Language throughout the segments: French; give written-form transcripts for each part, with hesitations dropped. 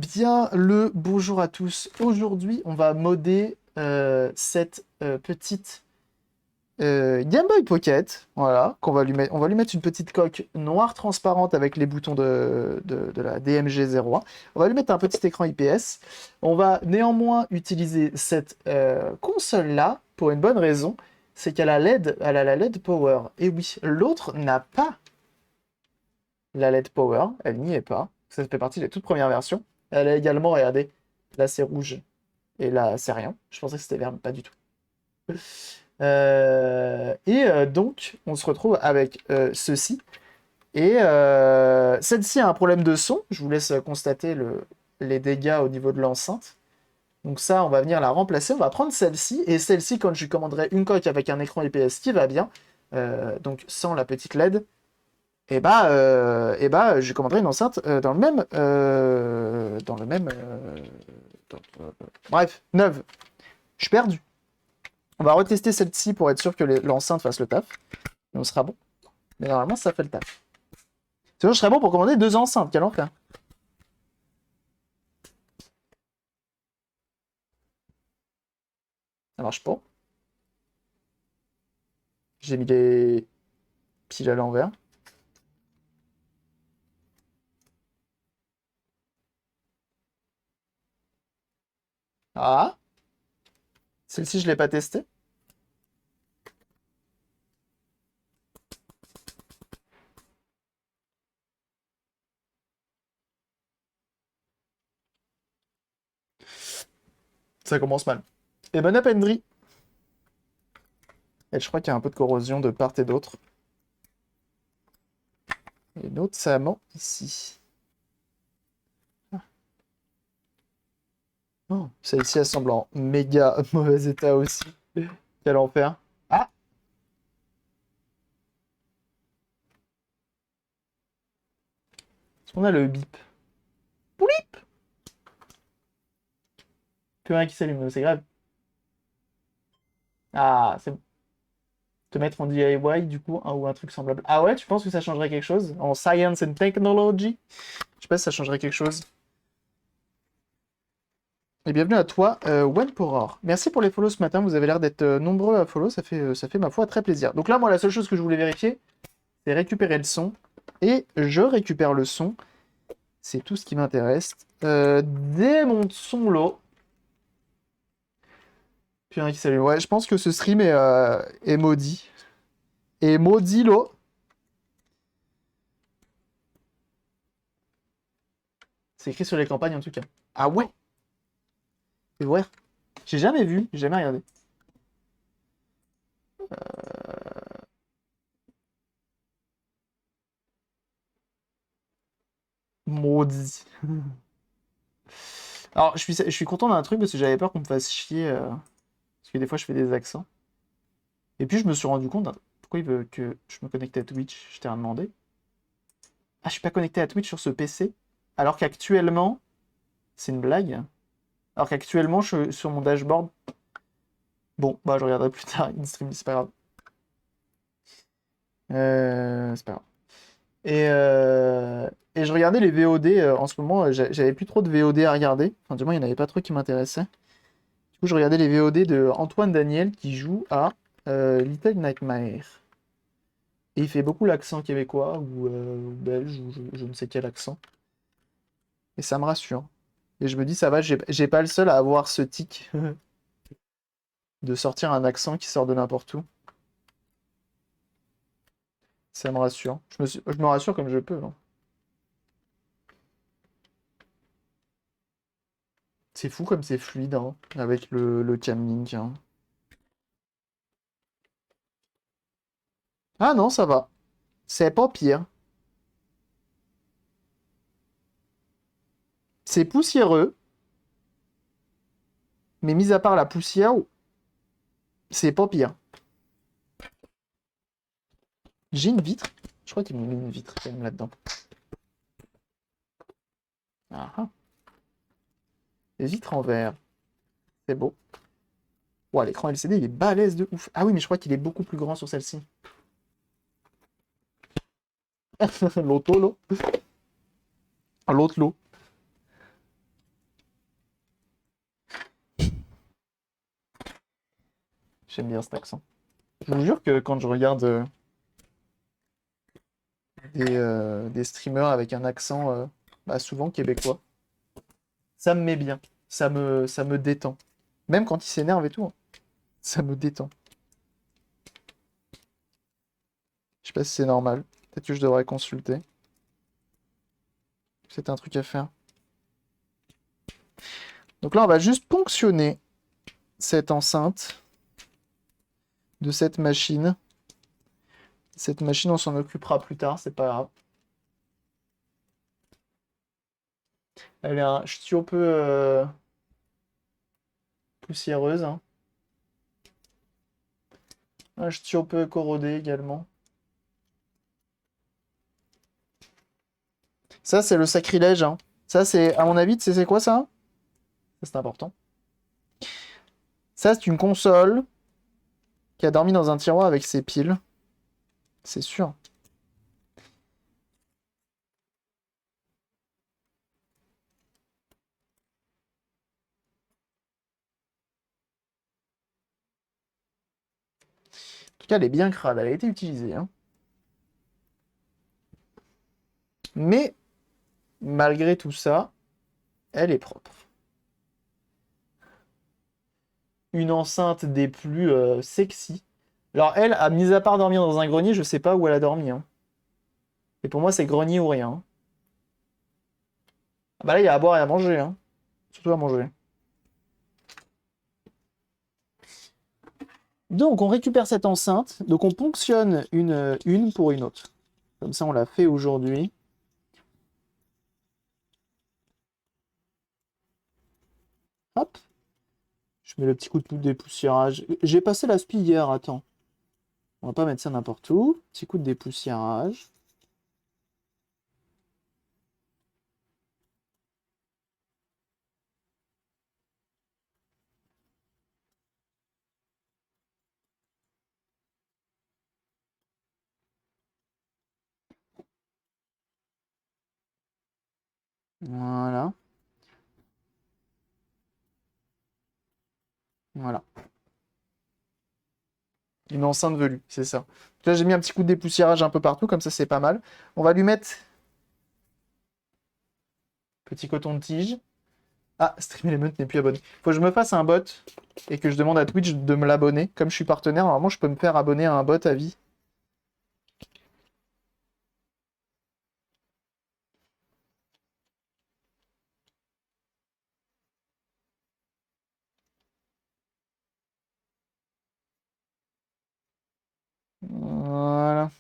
Bien le bonjour à tous. Aujourd'hui, on va modder cette petite Game Boy Pocket. Voilà, on va lui mettre une petite coque noire transparente avec les boutons de la DMG01. On va lui mettre un petit écran IPS. On va néanmoins utiliser cette console-là pour une bonne raison, c'est qu'elle a LED, elle a la LED Power. Et oui, l'autre n'a pas la LED Power, elle n'y est pas. Ça fait partie des toutes premières versions. Elle a également, regardez, là c'est rouge et là c'est rien. Je pensais que c'était vert, mais pas du tout. Donc, on se retrouve avec ceci. Celle-ci a un problème de son. Je vous laisse constater les dégâts au niveau de l'enceinte. Donc ça, on va venir la remplacer. On va prendre celle-ci. Et celle-ci, quand je lui commanderai une coque avec un écran IPS qui va bien, donc sans la petite LED, je lui commanderai une enceinte bref, neuve. Je suis perdu. On va retester celle-ci pour être sûr que l'enceinte fasse le taf. Et on sera bon. Mais normalement, ça fait le taf. Sinon, je serais bon pour commander deux enceintes. Quel enfer. Ça marche pas. J'ai mis les piles à l'envers. Ah, celle-ci, je l'ai pas testée. Ça commence mal. Et bonne appendrie. Et je crois qu'il y a un peu de corrosion de part et d'autre. Et notamment ici. Oh, celle-ci, elle semble en méga mauvais état aussi. Quel enfer. Ah, est-ce qu'on a le bip? Poulip. Plus rien qui s'allume, c'est grave. Ah, c'est bon. Te mettre en DIY, du coup, ou un truc semblable. Ah ouais, tu penses que ça changerait quelque chose? En Science and Technology? Je sais pas si ça changerait quelque chose. Et bienvenue à toi, Wenporor. Merci pour les follow ce matin, vous avez l'air d'être nombreux à follow, ça fait ma foi très plaisir. Donc là, moi, la seule chose que je voulais vérifier, c'est récupérer le son. Et je récupère le son, c'est tout ce qui m'intéresse. Démonte son lot. Puis un qui s'allume. Ouais, je pense que ce stream est maudit. Et maudit lot. C'est écrit sur les campagnes en tout cas. Ah ouais? C'est vrai. J'ai jamais vu, j'ai jamais regardé. Maudit. Alors, je suis content d'un truc parce que j'avais peur qu'on me fasse chier. Parce que des fois, je fais des accents. Et puis, je me suis rendu compte, pourquoi il veut que je me connecte à Twitch? Je t'ai rien demandé. Ah, je suis pas connecté à Twitch sur ce PC. Alors qu'actuellement, c'est une blague. Alors qu'actuellement, je suis sur mon dashboard. Bon, bah, je regarderai plus tard. InStream, c'est pas grave. C'est pas grave. Et je regardais les VOD en ce moment. J'avais plus trop de VOD à regarder. Enfin, du moins, il n'y en avait pas trop qui m'intéressaient. Du coup, je regardais les VOD de Antoine Daniel qui joue à Little Nightmare. Et il fait beaucoup l'accent québécois ou belge ou je ne sais quel accent. Et ça me rassure. Et je me dis, ça va, j'ai pas le seul à avoir ce tic de sortir un accent qui sort de n'importe où. Ça me rassure. Je me rassure comme je peux, hein. C'est fou comme c'est fluide, hein, avec le Camlink, hein. Ah non, ça va. C'est pas pire. C'est poussiéreux, mais mis à part la poussière, c'est pas pire. J'ai une vitre. Je crois qu'il m'a mis une vitre quand même là-dedans. Ah ah. Vitre en verre. C'est beau. Ouah, l'écran LCD, il est balèze de ouf. Ah oui, mais je crois qu'il est beaucoup plus grand sur celle-ci. L'auto, l'eau. L'autre lot. J'aime bien cet accent. Je vous jure que quand je regarde des streamers avec un accent souvent québécois, ça me met bien. Ça me détend. Même quand ils s'énervent et tout, hein, ça me détend. Je sais pas si c'est normal. Peut-être que je devrais consulter. C'est un truc à faire. Donc là, on va juste ponctionner cette enceinte de cette machine. Cette machine, on s'en occupera plus tard, c'est pas grave. Elle est un ch'ti peu poussiéreuse. Hein. Un ch'ti peu corrodé également. Ça, c'est le sacrilège. Hein. Ça, c'est, à mon avis, c'est quoi ça? Ça, c'est important. Ça, c'est une console qui a dormi dans un tiroir avec ses piles. C'est sûr. En tout cas, elle est bien crade. Elle a été utilisée. Hein. Mais, malgré tout ça, elle est propre. Une enceinte des plus sexy. Alors elle, à mis à part dormir dans un grenier, je sais pas où elle a dormi. Hein. Et pour moi, c'est grenier ou rien. Hein. Ah bah là, il y a à boire et à manger. Hein. Surtout à manger. Donc, on récupère cette enceinte. Donc, on ponctionne une pour une autre. Comme ça, on l'a fait aujourd'hui. Hop. Je mets le petit coup de dépoussiérage. J'ai passé l'aspi hier, attends. On va pas mettre ça n'importe où. Petit coup de dépoussiérage. Voilà. Voilà. Une enceinte velue, c'est ça. Là, j'ai mis un petit coup de dépoussiérage un peu partout, comme ça, c'est pas mal. On va lui mettre petit coton de tige. Ah, Stream Element n'est plus abonné. Faut que je me fasse un bot et que je demande à Twitch de me l'abonner. Comme je suis partenaire, normalement, je peux me faire abonner à un bot à vie. Voilà.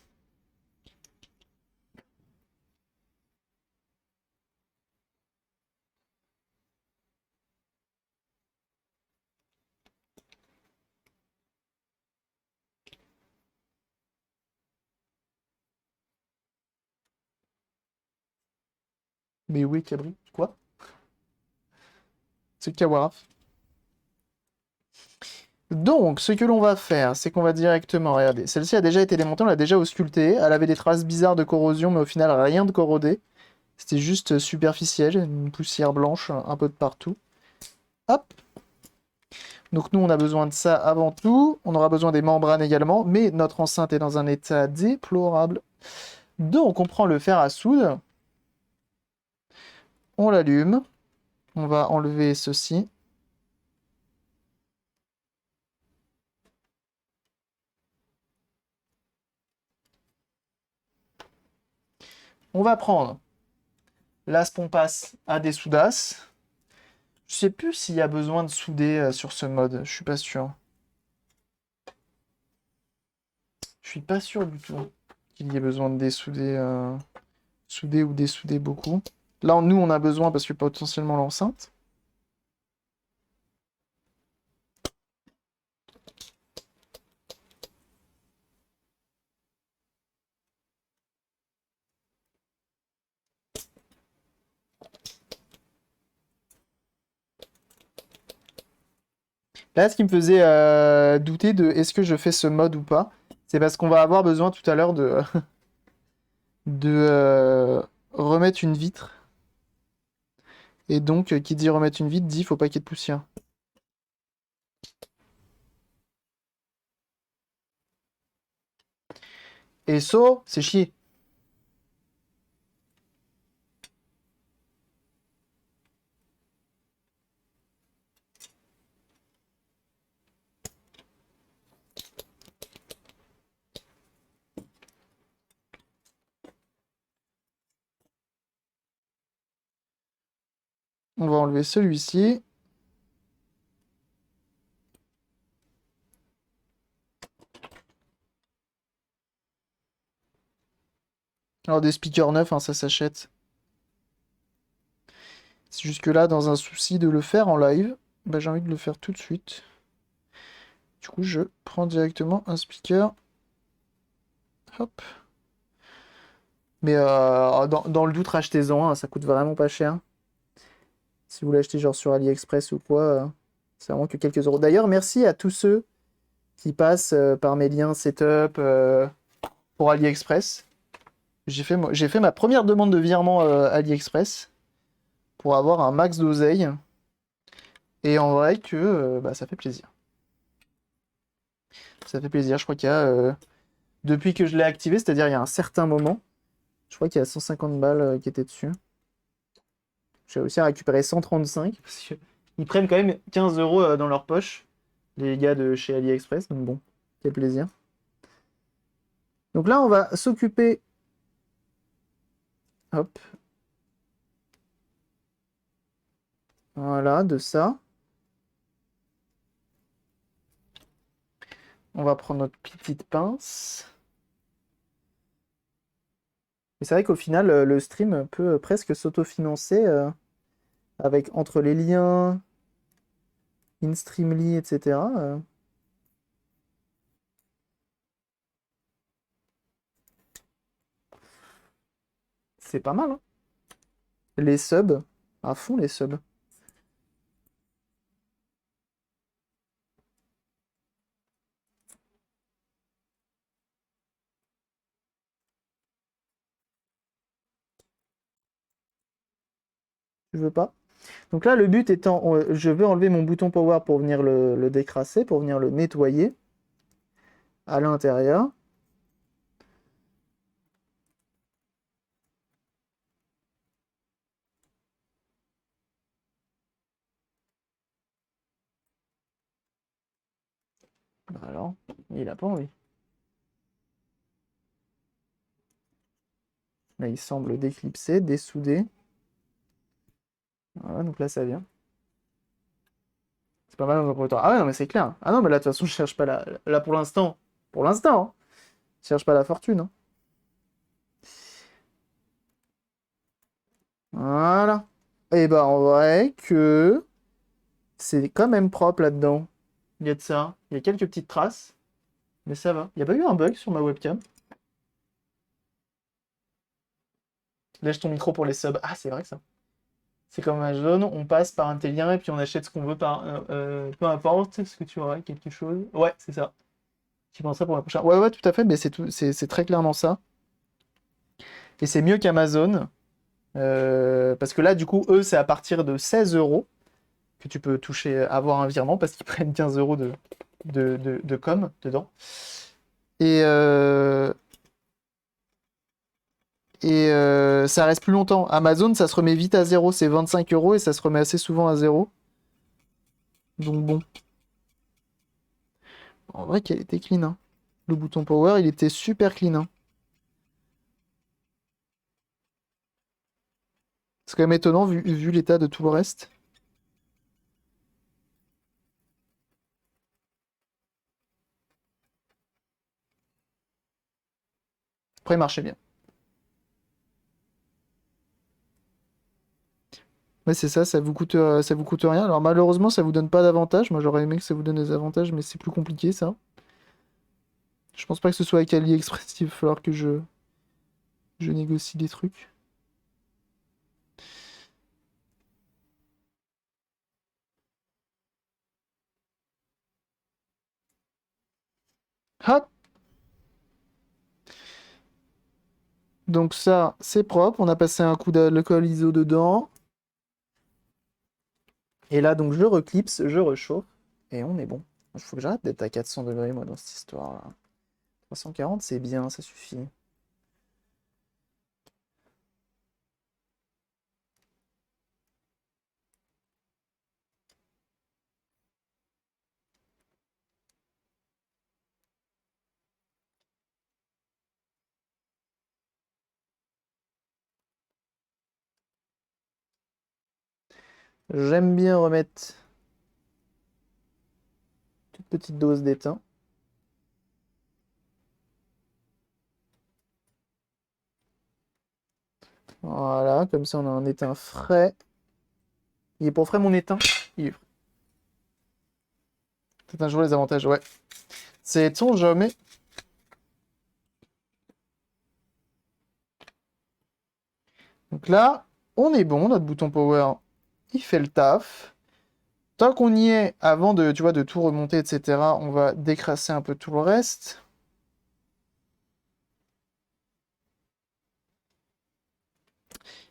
Mais oui, Cabri. Quoi? C'est Kawaraf. Donc, ce que l'on va faire, c'est qu'on va directement, regardez, celle-ci a déjà été démontée, on l'a déjà auscultée, elle avait des traces bizarres de corrosion, mais au final, rien de corrodé. C'était juste superficiel, une poussière blanche un peu de partout. Hop. Donc nous, on a besoin de ça avant tout. On aura besoin des membranes également, mais notre enceinte est dans un état déplorable. Donc, on prend le fer à soude. On l'allume. On va enlever ceci. On va prendre l'as passe à des soudasses. Je sais plus s'il y a besoin de souder sur ce mode. Je suis pas sûr. Je suis pas sûr du tout qu'il y ait besoin de dessouder, souder ou dessouder beaucoup. Là, nous, on a besoin parce que potentiellement l'enceinte. Là, ce qui me faisait douter de est-ce que je fais ce mode ou pas, c'est parce qu'on va avoir besoin tout à l'heure de remettre une vitre. Et donc, qui dit remettre une vitre dit faut pas qu'il y ait de poussière. Et so, c'est chier. On va enlever celui-ci. Alors des speakers neufs, hein, ça s'achète. C'est jusque là, dans un souci de le faire en live, bah, j'ai envie de le faire tout de suite. Du coup, je prends directement un speaker. Hop. Mais dans le doute, rachetez-en un, ça coûte vraiment pas cher. Si vous l'achetez genre sur AliExpress ou quoi, c'est vraiment que quelques euros. D'ailleurs, merci à tous ceux qui passent par mes liens setup pour AliExpress. J'ai fait ma première demande de virement AliExpress pour avoir un max d'oseille. Et en vrai que bah, ça fait plaisir. Ça fait plaisir. Je crois qu'il y a, depuis que je l'ai activé, c'est-à-dire il y a un certain moment, je crois qu'il y a 150 balles qui étaient dessus. J'ai réussi à récupérer 135 parce qu'ils prennent quand même 15 euros dans leur poche, les gars de chez AliExpress. Donc bon, quel plaisir. Donc là, on va s'occuper. Hop. Voilà, de ça. On va prendre notre petite pince. Et c'est vrai qu'au final, le stream peut presque s'autofinancer avec entre les liens, InStreamly, etc. C'est pas mal, hein. Les subs, à fond les subs. Tu veux pas? Donc là, le but étant, je veux enlever mon bouton power pour venir le décrasser, pour venir le nettoyer à l'intérieur. Bah alors, il a pas envie. Là, il semble déclipser, dessouder. Voilà, donc là, ça vient. C'est pas mal dans un premier temps. Ah ouais, non, mais c'est clair. Ah non, mais là, de toute façon, je cherche pas la... Là, pour l'instant, hein, je cherche pas la fortune, hein. Voilà. Et bah, en vrai que c'est quand même propre là-dedans. Il y a de ça. Il y a quelques petites traces, mais ça va. Il n'y a pas eu un bug sur ma webcam. Lèche ton micro pour les subs. Ah, c'est vrai que ça. C'est comme Amazon, on passe par un tel lien et puis on achète ce qu'on veut par. Peu importe ce que tu aurais, quelque chose. Ouais, c'est ça. Tu penserais pour la prochaine. Ouais, ouais, tout à fait, mais c'est très clairement ça. Et c'est mieux qu'Amazon. Parce que là, du coup, eux, c'est à partir de 16 euros que tu peux toucher, avoir un virement parce qu'ils prennent 15 euros de com dedans. Et, ça reste plus longtemps. Amazon, ça se remet vite à zéro. C'est 25 euros et ça se remet assez souvent à zéro. Donc bon. En vrai qu'elle était clean, hein. Le bouton power, il était super clean, hein. C'est quand même étonnant vu l'état de tout le reste. Après, il marchait bien. Mais c'est ça, ça vous coûte rien. Alors malheureusement, ça vous donne pas d'avantage. Moi, j'aurais aimé que ça vous donne des avantages, mais c'est plus compliqué, ça. Je pense pas que ce soit avec AliExpress, il va falloir que je négocie des trucs. Hop! Donc ça, c'est propre. On a passé un coup d'alcool ISO dedans. Et là, donc, je reclipse, je rechauffe. Et on est bon. Il faut que j'arrête d'être à 400 degrés, moi, dans cette histoire-là. 340, c'est bien, ça suffit. J'aime bien remettre une toute petite dose d'étain. Voilà, comme ça on a un étain frais. Il est pour frais mon étain? Il est frais. C'est un jour les avantages, ouais. C'est-on jamais. Donc là, on est bon, notre bouton power, il fait le taf. Tant qu'on y est, avant de, tu vois, de tout remonter, etc., on va décrasser un peu tout le reste.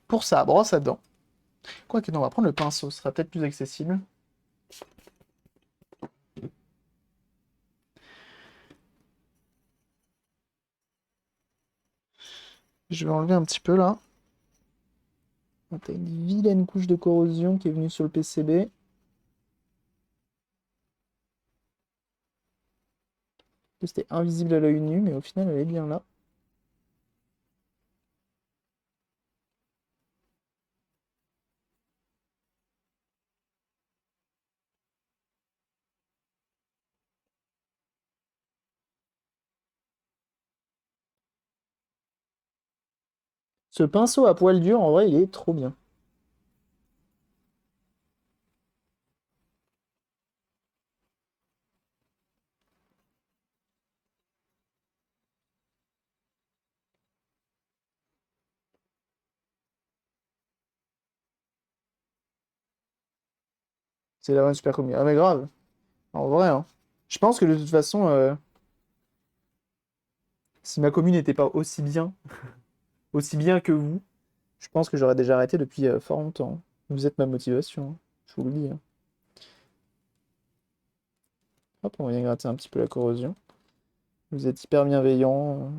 Pour ça, brosse à dents. Quoique, non, on va prendre le pinceau, ce sera peut-être plus accessible. Je vais enlever un petit peu là. T'as une vilaine couche de corrosion qui est venue sur le PCB. C'était invisible à l'œil nu, mais au final, elle est bien là. Ce pinceau à poil dur, en vrai, il est trop bien. C'est la super commune. Ah mais grave, en vrai, hein. Je pense que de toute façon, si ma commune n'était pas aussi bien que vous, je pense que j'aurais déjà arrêté depuis fort longtemps. Vous êtes ma motivation, hein. Je vous le dis, hein. Hop, on vient gratter un petit peu la corrosion. Vous êtes hyper bienveillant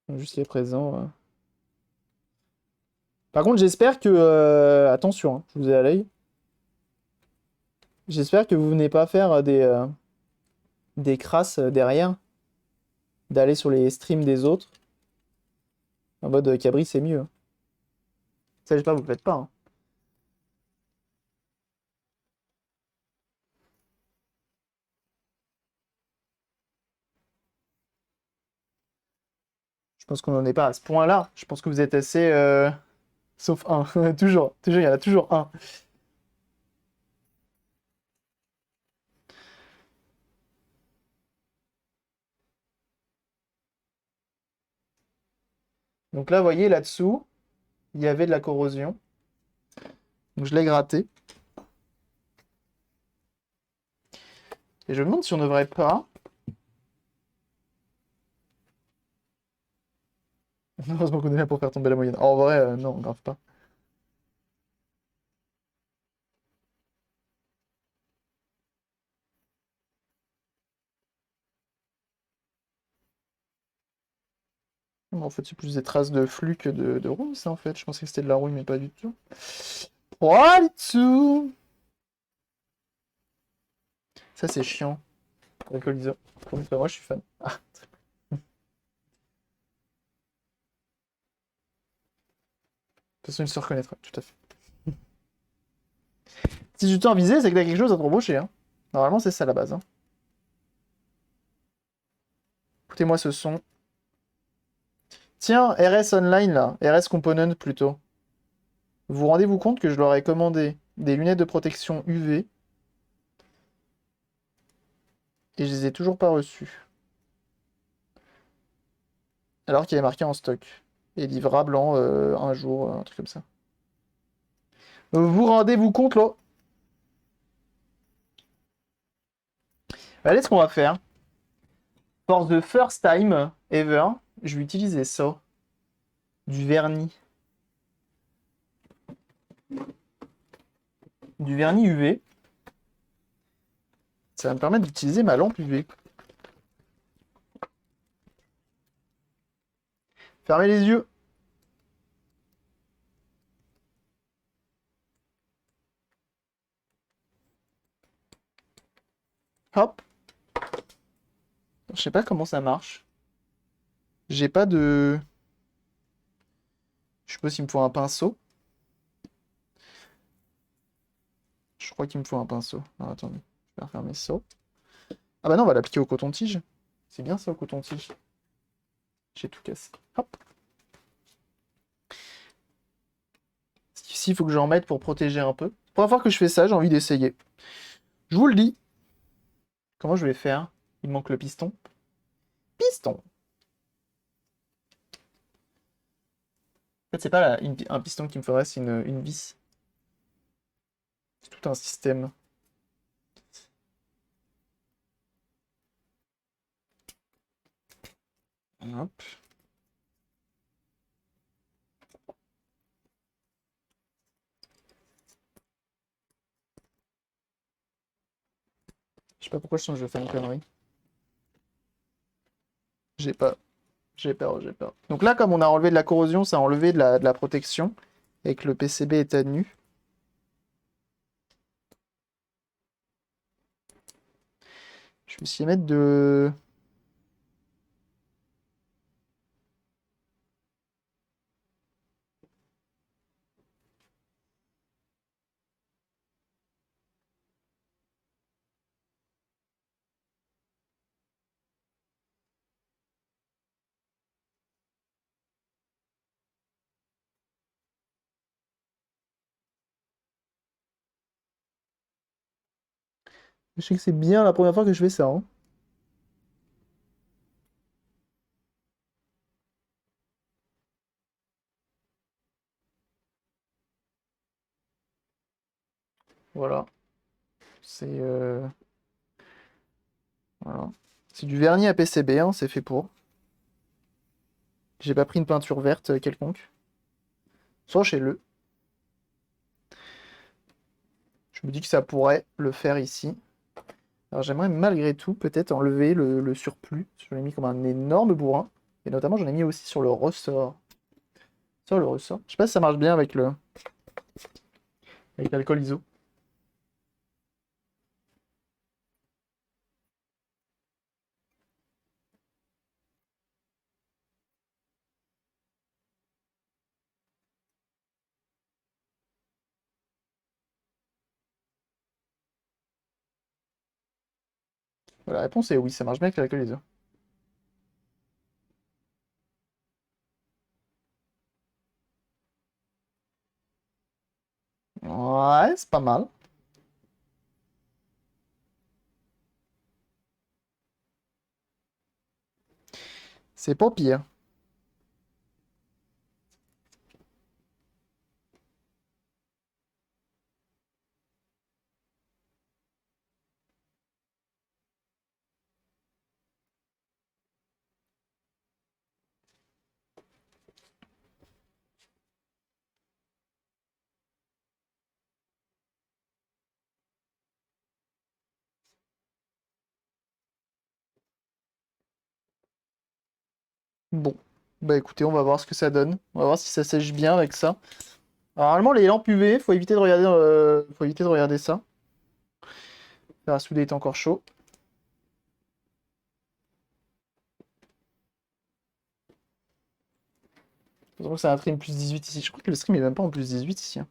jusqu'à présent. Par contre, j'espère que... attention, hein, je vous ai à l'œil. J'espère que vous venez pas faire des crasses derrière, d'aller sur les streams des autres, en mode Cabri, c'est mieux. Ça, j'espère que vous le faites pas, hein. Je pense qu'on n'en est pas à ce point-là. Je pense que vous êtes assez... Sauf un. Toujours, toujours, il y en a toujours un. Donc là, vous voyez, là-dessous, il y avait de la corrosion. Donc je l'ai gratté. Et je me demande si on ne devrait pas... Heureusement qu'on est là pour faire tomber la moyenne. En vrai, non, grave pas. En fait, c'est plus des traces de flux que de rouille, ça, en fait. Je pensais que c'était de la rouille, mais pas du tout. Oh, dessous. Ça, c'est chiant. Alcoolisant. Moi, je suis fan. Ah. De toute façon, il se reconnaîtra, tout à fait. Si tu t'en visé, c'est que t'as quelque chose à te reprocher, hein. Normalement, c'est ça la base, hein. Écoutez-moi ce son. Tiens, RS Online, là. RS Component, plutôt. Vous rendez-vous compte que je leur ai commandé des lunettes de protection UV et je les ai toujours pas reçues. Alors qu'il est marqué en stock. Et livrable en un jour, un truc comme ça. Vous rendez-vous compte, là? Allez, ce qu'on va faire. For the first time ever, je vais utiliser ça. Du vernis. Du vernis UV. Ça va me permettre d'utiliser ma lampe UV. Fermez les yeux. Hop. Je sais pas comment ça marche. J'ai pas de... Je suppose qu'il me faut un pinceau. Je crois qu'il me faut un pinceau. Alors, attendez, je vais refermer ça. Ah bah non, on va l'appliquer au coton-tige. C'est bien ça, au coton-tige. J'ai tout cassé. Hop. Ici, il faut que j'en mette pour protéger un peu. Première fois que je fais ça, j'ai envie d'essayer. Je vous le dis. Comment je vais faire? Il manque le piston. Piston! En fait, c'est pas un piston qu'il me faudrait, c'est une vis. C'est tout un système. Hop. Je sais pas pourquoi je sens que je vais faire une connerie. J'ai pas. J'ai peur, j'ai peur. Donc là, comme on a enlevé de la corrosion, ça a enlevé de la protection. Et que le PCB est à nu. Je vais essayer de mettre de... Je sais que c'est bien la première fois que je fais ça, hein. Voilà. C'est voilà. C'est du vernis à PCB, hein, c'est fait pour. J'ai pas pris une peinture verte quelconque. Sachez-le. Je me dis que ça pourrait le faire ici. Alors j'aimerais malgré tout peut-être enlever le surplus. Je l'ai mis comme un énorme bourrin. Et notamment j'en ai mis aussi sur le ressort. Sur le ressort. Je sais pas si ça marche bien avec l'alcool iso. La réponse est oui, ça marche bien avec l'alcool iso. Ouais, c'est pas mal. C'est pas pire. Bon. Bah écoutez, on va voir ce que ça donne. On va voir si ça sèche bien avec ça. Alors, normalement, les lampes UV, faut éviter de regarder ça. Le fer à souder est encore chaud. Je pense que c'est un trim plus 18 ici. Je crois que le stream est même pas en plus 18 ici, hein.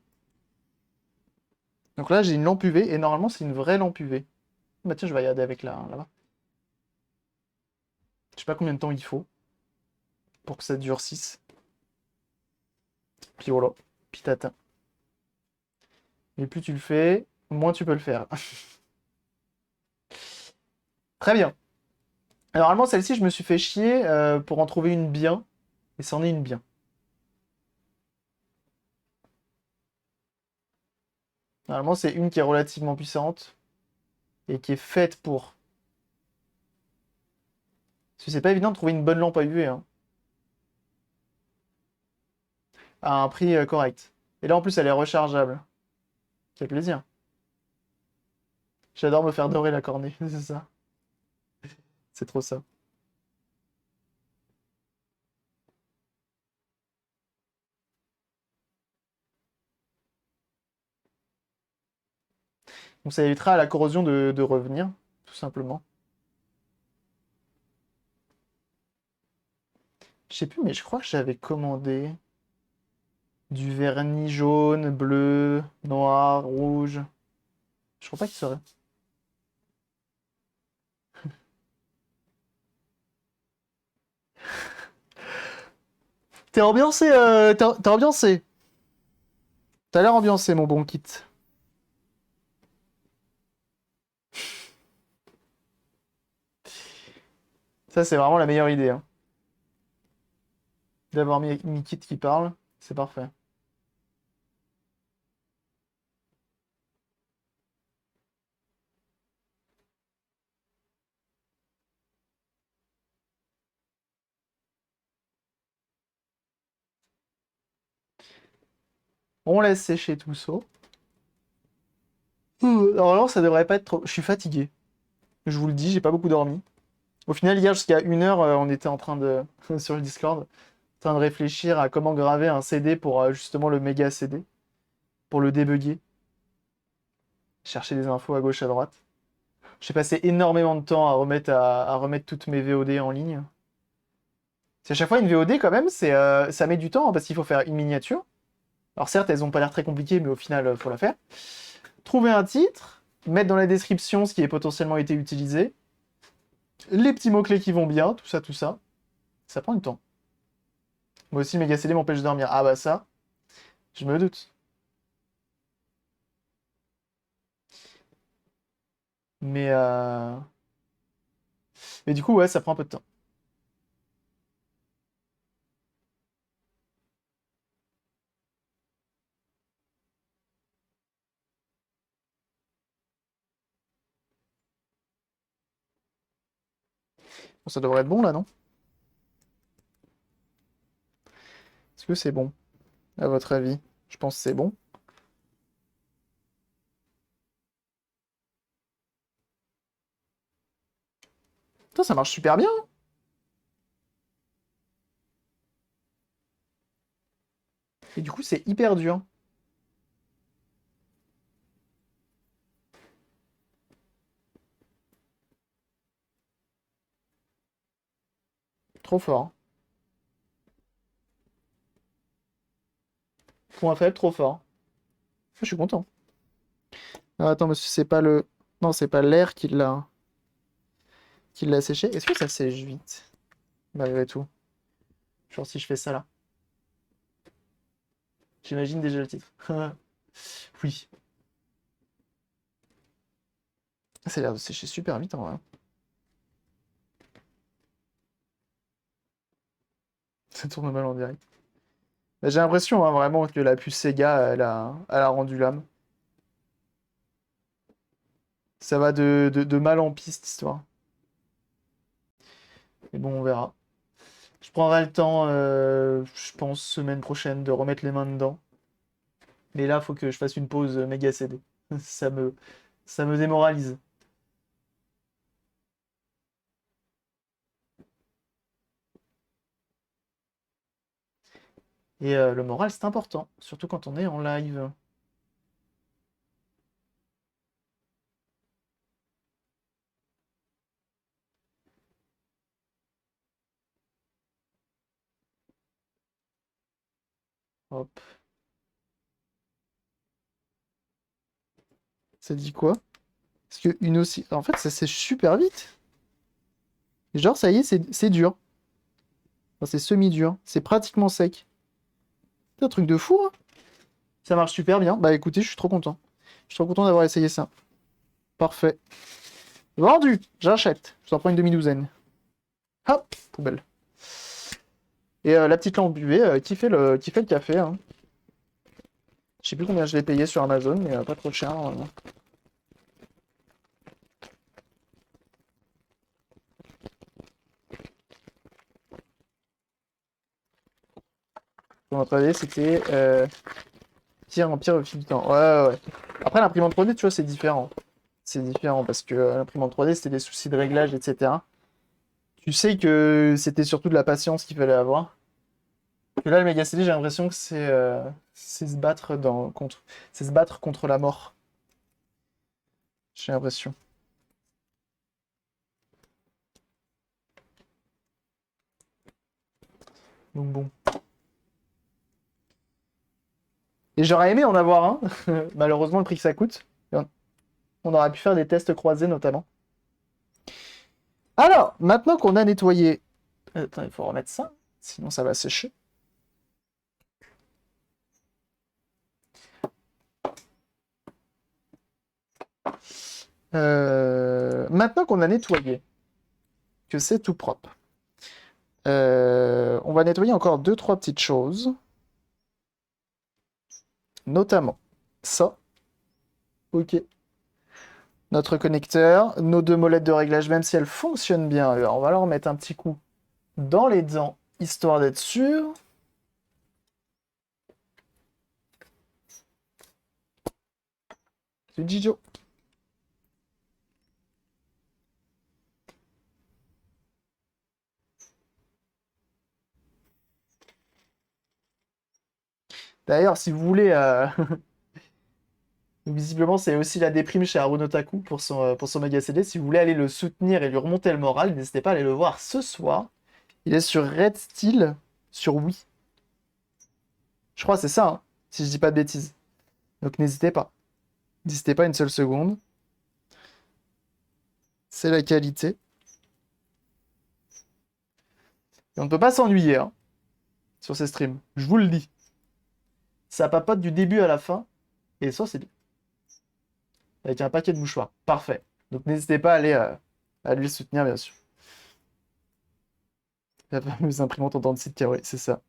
Donc là, j'ai une lampe UV et normalement, c'est une vraie lampe UV. Bah tiens, je vais regarder avec là-bas. Je sais pas combien de temps il faut pour que ça durcisse. Puis voilà, puis t'atteins. Et plus tu le fais, moins tu peux le faire. Très bien. Alors, normalement, celle-ci, je me suis fait chier pour en trouver une bien. Et c'en est une bien. Normalement, c'est une qui est relativement puissante et qui est faite pour. Parce que c'est pas évident de trouver une bonne lampe à UV, hein, à un prix correct. Et là, en plus, elle est rechargeable. Quel plaisir. J'adore me faire dorer la cornée, c'est ça. C'est trop ça. Donc ça évitera à la corrosion de revenir, tout simplement. Je sais plus, mais je crois que j'avais commandé du vernis jaune, bleu, noir, rouge. Je crois pas qu'il serait. T'es ambiancé, t'es ambiancé. T'as l'air ambiancé, mon bon kit. Ça, c'est vraiment la meilleure idée, hein. D'avoir mis kit qui parle, c'est parfait. On laisse sécher tout ça. Normalement, ça devrait pas être trop. Je suis fatigué. Je vous le dis, j'ai pas beaucoup dormi. Au final, hier, jusqu'à 1 heure, on était en train de, sur le Discord, en train de réfléchir à comment graver un CD pour justement le méga CD, pour le débugger, chercher des infos à gauche à droite. J'ai passé énormément de temps à remettre toutes mes VOD en ligne. C'est à chaque fois une VOD quand même, ça met du temps hein, parce qu'il faut faire une miniature. Alors certes, elles ont pas l'air très compliquées, mais au final, faut la faire. Trouver un titre, mettre dans la description ce qui est potentiellement été utilisé, les petits mots-clés qui vont bien, tout ça, tout ça. Ça prend du temps. Moi aussi, le méga CD m'empêche de dormir. Ah bah ça, je me doute. Mais, euh... Mais du coup, ouais, ça prend un peu de temps. Bon, ça devrait être bon là, non? Est-ce que c'est bon, à votre avis? Je pense que c'est bon. Putain, ça marche super bien, hein. Et du coup, c'est hyper dur. Trop fort. Point faible, trop fort. Je suis content. Ah, attends, monsieur, c'est pas le... Non, c'est pas l'air qui l'a séché. Est-ce que ça sèche vite? Malgré tout. Genre si je fais ça là. J'imagine déjà le titre. Oui. Ça a l'air de sécher super vite en vrai. Ça tourne mal en direct. Bah, j'ai l'impression hein, vraiment que la puce Sega, elle a rendu l'âme. Ça va de mal en pis, cette histoire. Mais bon, on verra. Je prendrai le temps, je pense, semaine prochaine, de remettre les mains dedans. Mais là, faut que je fasse une pause méga CD. Ça me démoralise. Et le moral, c'est important, surtout quand on est en live. Hop. Ça dit quoi? Parce que une aussi. En fait, ça sèche super vite. Genre, ça y est, c'est dur. Enfin, c'est semi-dur. C'est pratiquement sec. C'est un truc de fou, hein. Ça marche super bien. Bah écoutez, je suis trop content. Je suis trop content d'avoir essayé ça. Parfait. Vendu! J'achète. Je t'en prends une demi-douzaine. Hop! Poubelle. Et la petite lampe UV qui fait le café, hein. Je sais plus combien je l'ai payé sur Amazon, mais pas trop cher, normalement. Pour notre avis, c'était pire en pire au fil du temps. Ouais, ouais, ouais. Après, l'imprimante 3D, tu vois, c'est différent. C'est différent parce que l'imprimante 3D, c'était des soucis de réglage, etc. Tu sais que c'était surtout de la patience qu'il fallait avoir. Que là, le Mega CD, j'ai l'impression que c'est se battre contre la mort. J'ai l'impression. Donc bon. Et j'aurais aimé en avoir un. Malheureusement, le prix que ça coûte. On aurait pu faire des tests croisés notamment. Alors, maintenant qu'on a nettoyé... Attends, il faut remettre ça. Sinon, ça va sécher. Maintenant qu'on a nettoyé, que c'est tout propre, on va nettoyer encore 2-3 petites choses. Notamment ça. Ok. Notre connecteur, nos 2 molettes de réglage, même si elles fonctionnent bien, alors on va leur mettre un petit coup dans les dents, histoire d'être sûr. C'est Gijo. D'ailleurs, si vous voulez... Visiblement, c'est aussi la déprime chez Haruno Taku pour son Mega CD. Si vous voulez aller le soutenir et lui remonter le moral, n'hésitez pas à aller le voir ce soir. Il est sur Red Steel, sur Wii. Je crois que c'est ça, hein, si je dis pas de bêtises. Donc n'hésitez pas. N'hésitez pas une seule seconde. C'est la qualité. Et on ne peut pas s'ennuyer hein, sur ces streams. Je vous le dis. Ça papote du début à la fin. Et ça, c'est bien. Avec un paquet de mouchoirs. Parfait. Donc n'hésitez pas à lui le soutenir, bien sûr. La fameuse imprimante en dents de scie de Kawaii, c'est ça.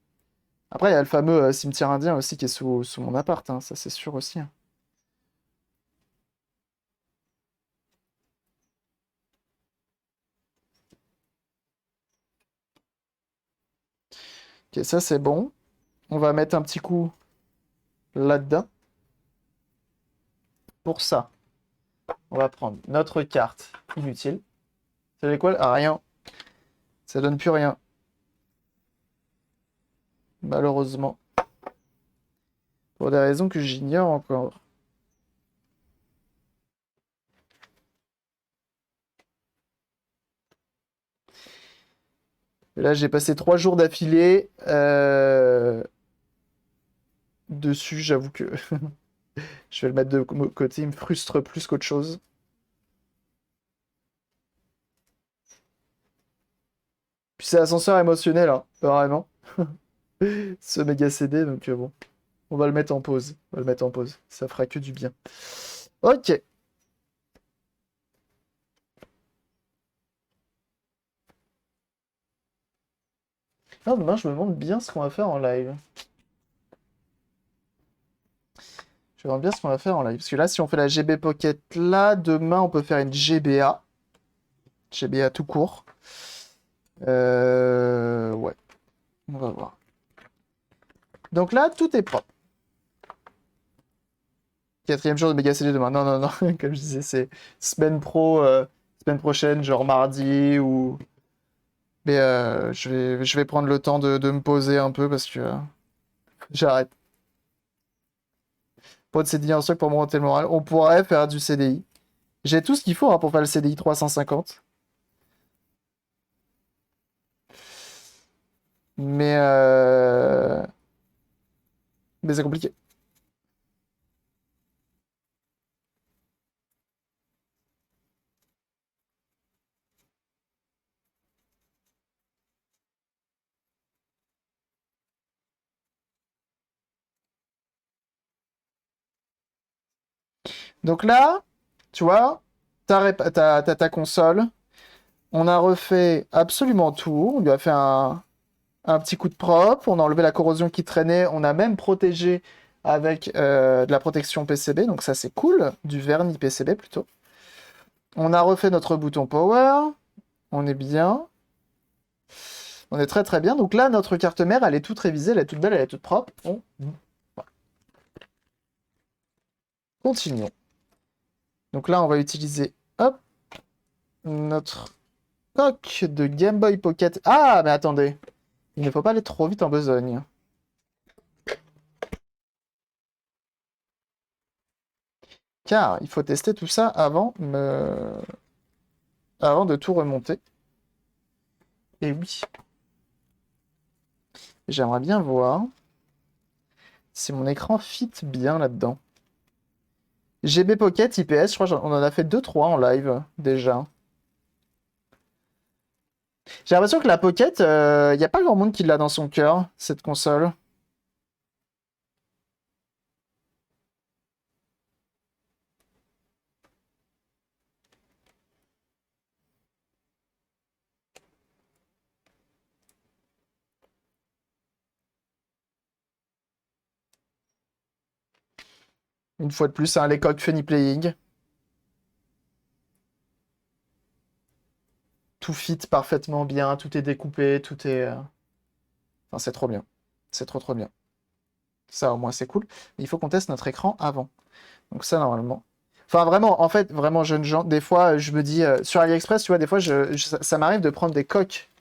Après, il y a le fameux cimetière indien aussi qui est sous mon appart, hein, ça c'est sûr aussi. Hein. Ok, ça c'est bon. On va mettre un petit coup là-dedans. Pour ça, on va prendre notre carte inutile. Vous savez quoi? Ah, rien. Ça donne plus rien. Malheureusement. Pour des raisons que j'ignore encore. Et là, j'ai passé 3 jours d'affilée dessus. J'avoue que je vais le mettre de côté. Il me frustre plus qu'autre chose. Puis c'est ascenseur émotionnel, hein, vraiment. Ce méga CD, donc bon. On va le mettre en pause. On va le mettre en pause. Ça fera que du bien. Ok. Ah, demain, je me demande bien ce qu'on va faire en live. Je me demande bien ce qu'on va faire en live. Parce que là, si on fait la GB Pocket là, demain, on peut faire une GBA. GBA tout court. Ouais. On va voir. Donc là, tout est propre. 4e jour de méga CD demain. Non, non, non. Comme je disais, c'est semaine pro, semaine prochaine, genre mardi ou. Mais je vais prendre le temps de me poser un peu parce que j'arrête. Pas de CDI en stock pour monter le moral. On pourrait faire du CDI. J'ai tout ce qu'il faut hein, pour faire le CDI 350. Mais, mais c'est compliqué. Donc là, tu vois, t'as ta console. On a refait absolument tout. On lui a fait un petit coup de propre. On a enlevé la corrosion qui traînait. On a même protégé avec de la protection PCB. Donc ça, c'est cool. Du vernis PCB plutôt. On a refait notre bouton power. On est bien. On est très très bien. Donc là, notre carte mère, elle est toute révisée. Elle est toute belle. Elle est toute propre. Continuons. Donc là, on va utiliser hop, notre coque de Game Boy Pocket. Ah, mais attendez. Il ne faut pas aller trop vite en besogne. Car il faut tester tout ça avant de tout remonter. Et oui, j'aimerais bien voir si mon écran fit bien là-dedans. GB Pocket IPS, je crois qu'on en a fait 2-3 en live déjà. J'ai l'impression que la Pocket, il n'y a pas grand monde qui l'a dans son cœur, cette console. Une fois de plus, hein, les coques Funny Playing. Tout fit parfaitement bien, tout est découpé, tout est... Enfin, c'est trop bien. C'est trop trop bien. Ça, au moins, c'est cool. Mais il faut qu'on teste notre écran avant. Donc ça, normalement. Enfin, vraiment, en fait, vraiment jeune gens, des fois, je me dis, sur AliExpress, tu vois, des fois, ça m'arrive de prendre des coques.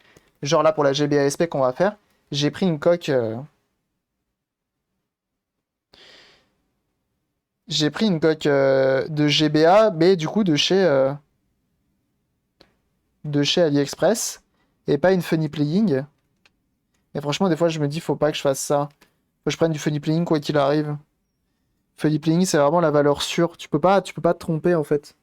Genre là, pour la GBASP qu'on va faire, j'ai pris une coque... J'ai pris une coque de GBA, mais du coup de chez AliExpress, et pas une Funny Playing. Et franchement, des fois, je me dis, faut pas que je fasse ça. Faut que je prenne du Funny Playing, quoi qu'il arrive. Funny Playing, c'est vraiment la valeur sûre. Tu peux pas te tromper, en fait.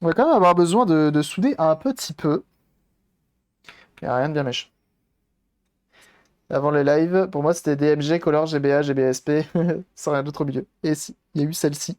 On va quand même avoir besoin de souder un petit peu. Il n'y a rien de bien méchant. Avant le live, pour moi, c'était DMG, Color, GBA, GBSP, sans rien d'autre au milieu. Et si, il y a eu celle-ci.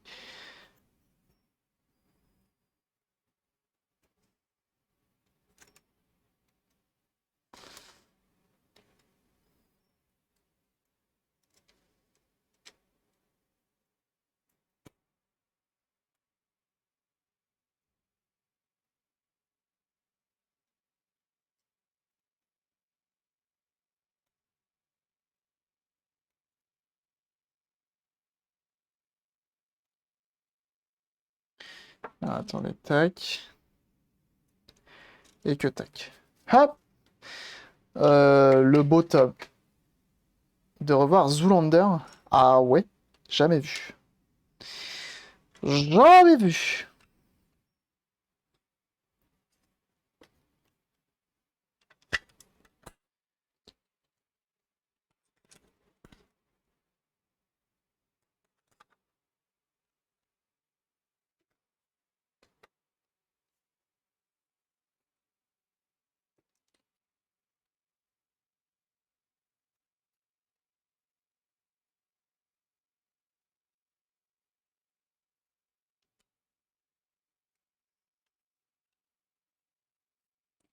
Alors, attendez, tac. Et que tac. Hop! Le beau top. De revoir Zoolander. Ah ouais, jamais vu. Jamais vu.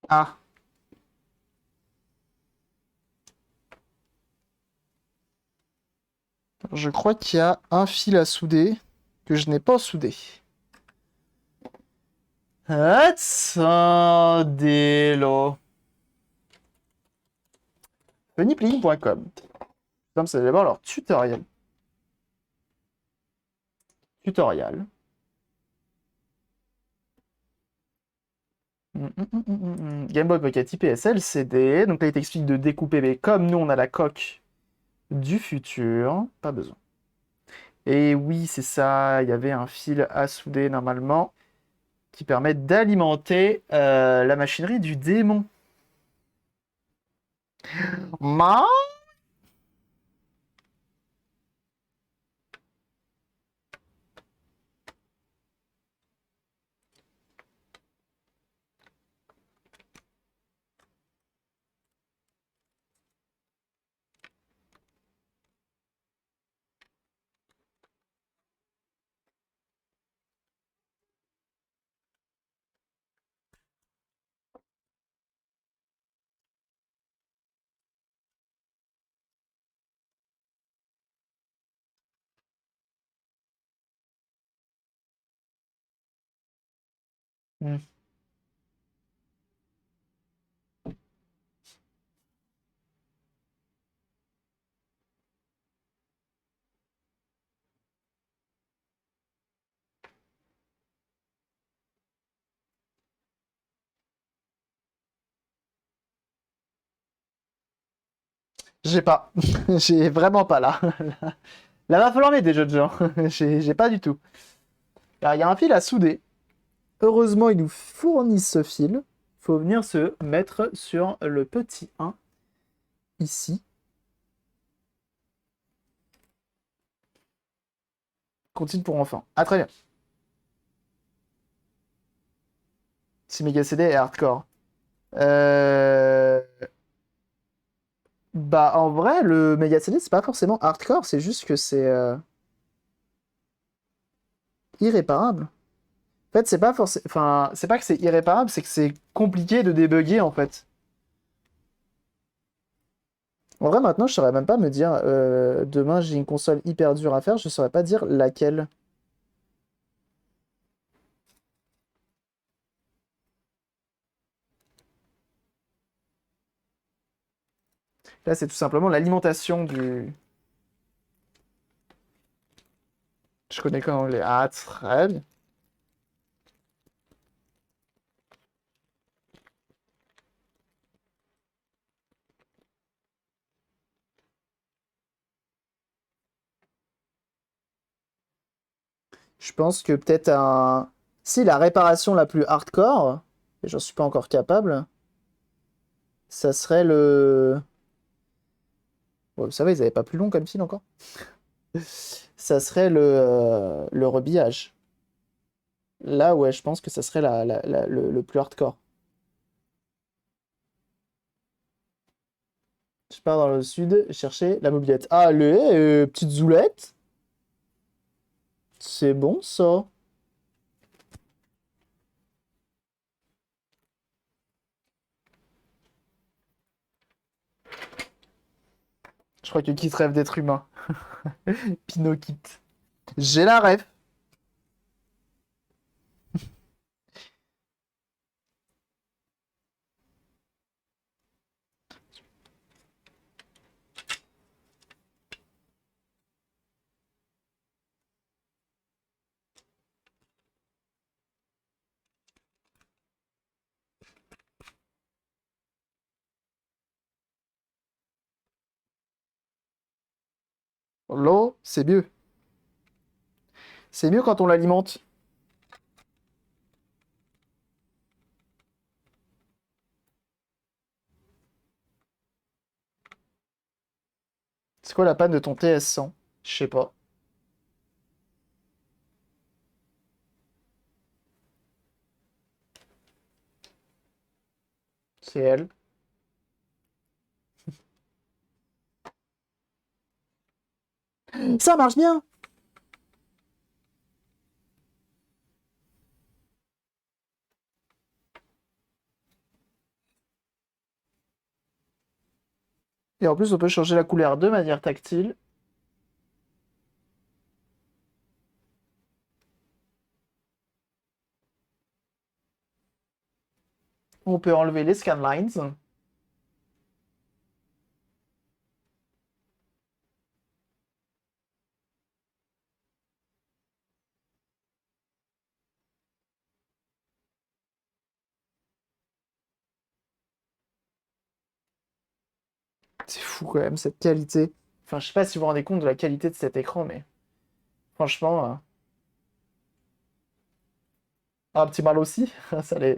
Ah, je crois qu'il y a un fil à souder que je n'ai pas soudé. Attendez-lo. Funnyplaying.com. Comme ça, d'abord leur tutoriel. Tutoriel. Game Boy Pocket IPS LCD. Donc là, il t'explique de découper, mais comme nous, on a la coque du futur, pas besoin. Et oui, c'est ça, il y avait un fil à souder normalement qui permet d'alimenter la machinerie du démon. Ma Hmm. J'ai pas. J'ai vraiment pas là. Là, va falloir m'aider, jeux de gens. J'ai pas du tout. Alors, il y a un fil à souder. Heureusement, ils nous fournissent ce fil. Faut venir se mettre sur le petit 1 ici. Continue pour enfants. Ah, très bien. Si Mega CD est hardcore. Euh... Bah, en vrai, le Mega CD, c'est pas forcément hardcore, c'est juste que c'est irréparable. En fait, c'est pas forcément. Enfin, c'est pas que c'est irréparable, c'est que c'est compliqué de débugger, en fait. En vrai, maintenant, je saurais même pas me dire demain j'ai une console hyper dure à faire, je saurais pas dire laquelle. Là, c'est tout simplement l'alimentation du. Je connais comment les. Ah, très bien. Je pense que peut-être un. Si la réparation la plus hardcore, et j'en suis pas encore capable, ça serait le. Ouais, ça va, ils avaient pas plus long comme fil encore. Ça serait le rebillage. Là, ouais, je pense que ça serait le plus hardcore. Je pars dans le sud chercher la mobilette. Allez, petite zoulette. C'est bon, ça. Je crois que qui rêve d'être humain. Pinocchit. J'ai la rêve. L'eau, c'est mieux. C'est mieux quand on l'alimente. C'est quoi la panne de ton TS100? Je sais pas. C'est elle. Ça marche bien. Et en plus, on peut changer la couleur de manière tactile. On peut enlever les scanlines. C'est fou quand même, cette qualité. Enfin, je sais pas si vous vous rendez compte de la qualité de cet écran, mais franchement, un petit mal aussi. Ça les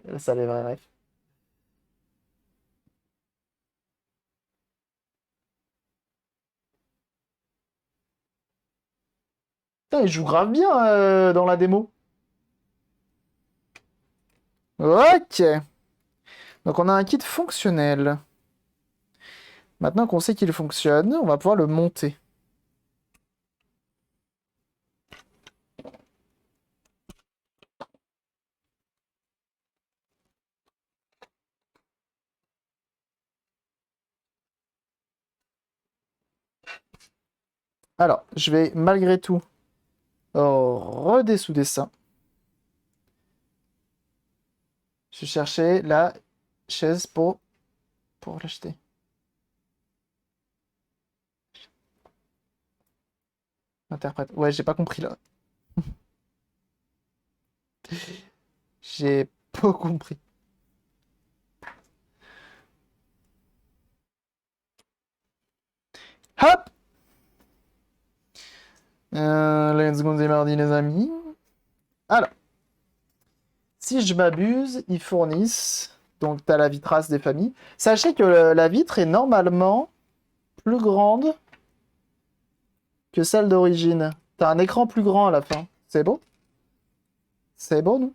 vrais rêves. Putain, il joue grave bien dans la démo. Ok. Donc on a un kit fonctionnel. Maintenant qu'on sait qu'il fonctionne, on va pouvoir le monter. Alors, je vais malgré tout redessouder ça. Je cherchais la chaise pour l'acheter. Interprète. Ouais, j'ai pas compris là. J'ai pas compris. Let's go, c'est mardi, les amis. Alors, si je m'abuse, ils fournissent. Donc, tu as la vitrace des familles. Sachez que la vitre est normalement plus grande que celle d'origine. Tu as un écran plus grand à la fin. C'est beau? C'est beau, nous?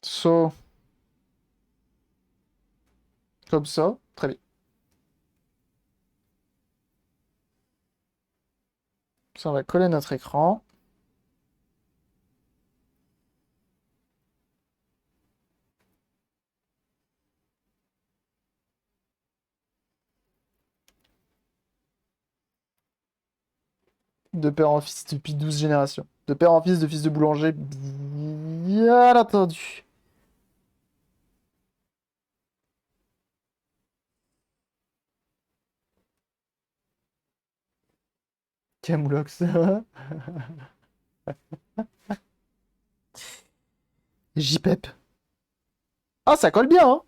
So, comme ça. Très bien. Ça, on va coller notre écran. De père en fils depuis 12 générations. De père en fils, de fils de boulanger, bien entendu. Camoulox. JPEP. Ah, ça colle bien, hein?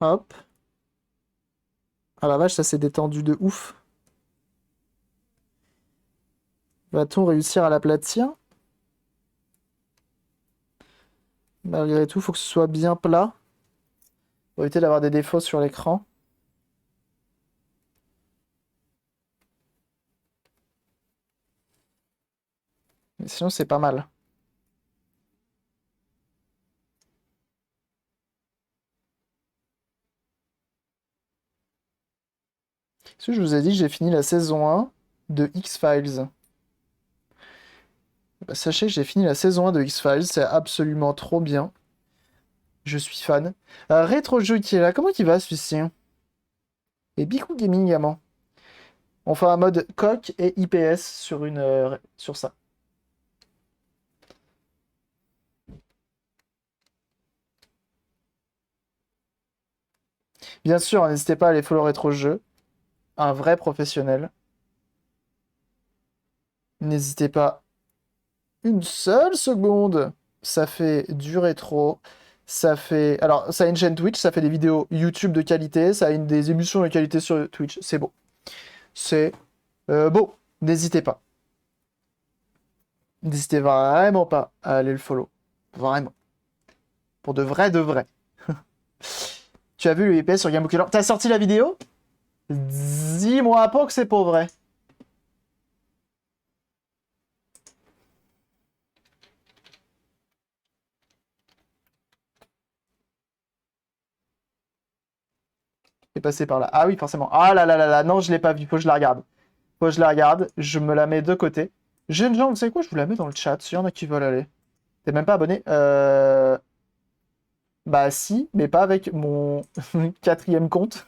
Hop. Ah la vache, ça s'est détendu de ouf. Va-t-on réussir à l'aplatir? Malgré tout, faut que ce soit bien plat. Pour éviter d'avoir des défauts sur l'écran. Mais sinon, c'est pas mal. Est-ce que je vous ai dit que j'ai fini la saison 1 de X-Files? Bah, sachez que j'ai fini la saison 1 de X-Files, c'est absolument trop bien. Je suis fan. Rétro jeu qui est là, comment il va celui-ci? Et Biku Gaming également. On fait un mode coq et IPS sur sur ça. Bien sûr, n'hésitez pas à aller follow Rétro Jeu, un vrai professionnel. N'hésitez pas une seule seconde. Ça fait du rétro. Ça fait. Alors, ça a une chaîne Twitch, ça fait des vidéos YouTube de qualité, ça a des émissions de qualité sur Twitch. C'est beau. C'est beau. N'hésitez pas. N'hésitez vraiment pas à aller le follow. Vraiment. Pour de vrai, de vrai. Tu as vu le IPS sur Gamebook Color? T'as sorti la vidéo? Dis-moi pas que c'est pas vrai. C'est passé par là. Ah oui, forcément. Ah là là là là, non, je l'ai pas vu. Faut que je la regarde. Faut que je la regarde. Je me la mets de côté. Jeune gens, vous savez quoi? Je vous la mets dans le chat. S'il y en a qui veulent aller. T'es même pas abonné? Bah si, mais pas avec mon quatrième compte.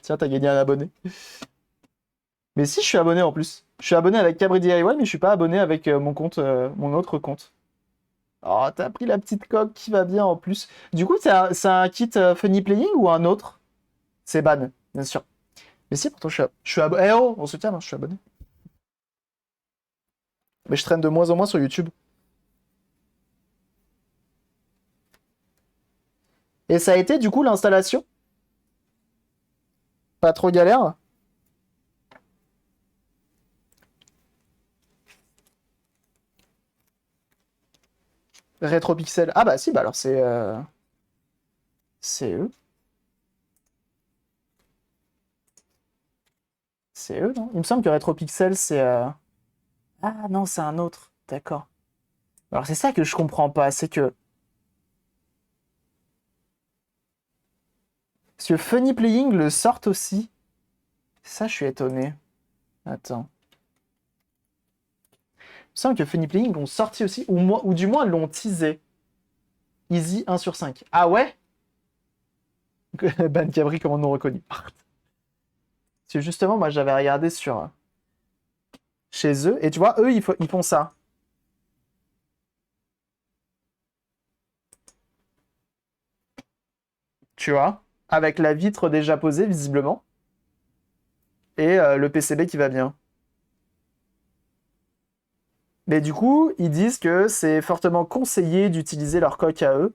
Tiens, t'as gagné un abonné. Mais si, je suis abonné en plus. Je suis abonné avec Cabri DIY, mais je suis pas abonné avec mon compte, mon autre compte. Oh, t'as pris la petite coque qui va bien en plus. Du coup, c'est un kit Funny Playing ou un autre? C'est ban, bien sûr. Mais si, pourtant, je suis abonné. Eh oh, on se tient, hein, je suis abonné. Mais je traîne de moins en moins sur YouTube. Et ça a été, du coup, l'installation? Pas trop galère? Rétropixel. Ah bah si, bah alors c'est eux. C'est eux, non? Il me semble que Rétropixel, c'est... Ah non, c'est un autre. D'accord. Alors c'est ça que je comprends pas, c'est que Parce que Funny Playing le sortent aussi. Ça, je suis étonné. Attends. Il me semble que Funny Playing l'ont sorti aussi, ou du moins l'ont teasé. Easy 1 sur 5. Ah ouais? Ban Cabri, comment nous reconnu? Parce que justement, moi, j'avais regardé sur chez eux, et tu vois, eux, ils font ça. Tu vois? Avec la vitre déjà posée, visiblement, et le PCB qui va bien. Mais du coup, ils disent que c'est fortement conseillé d'utiliser leur coque à eux.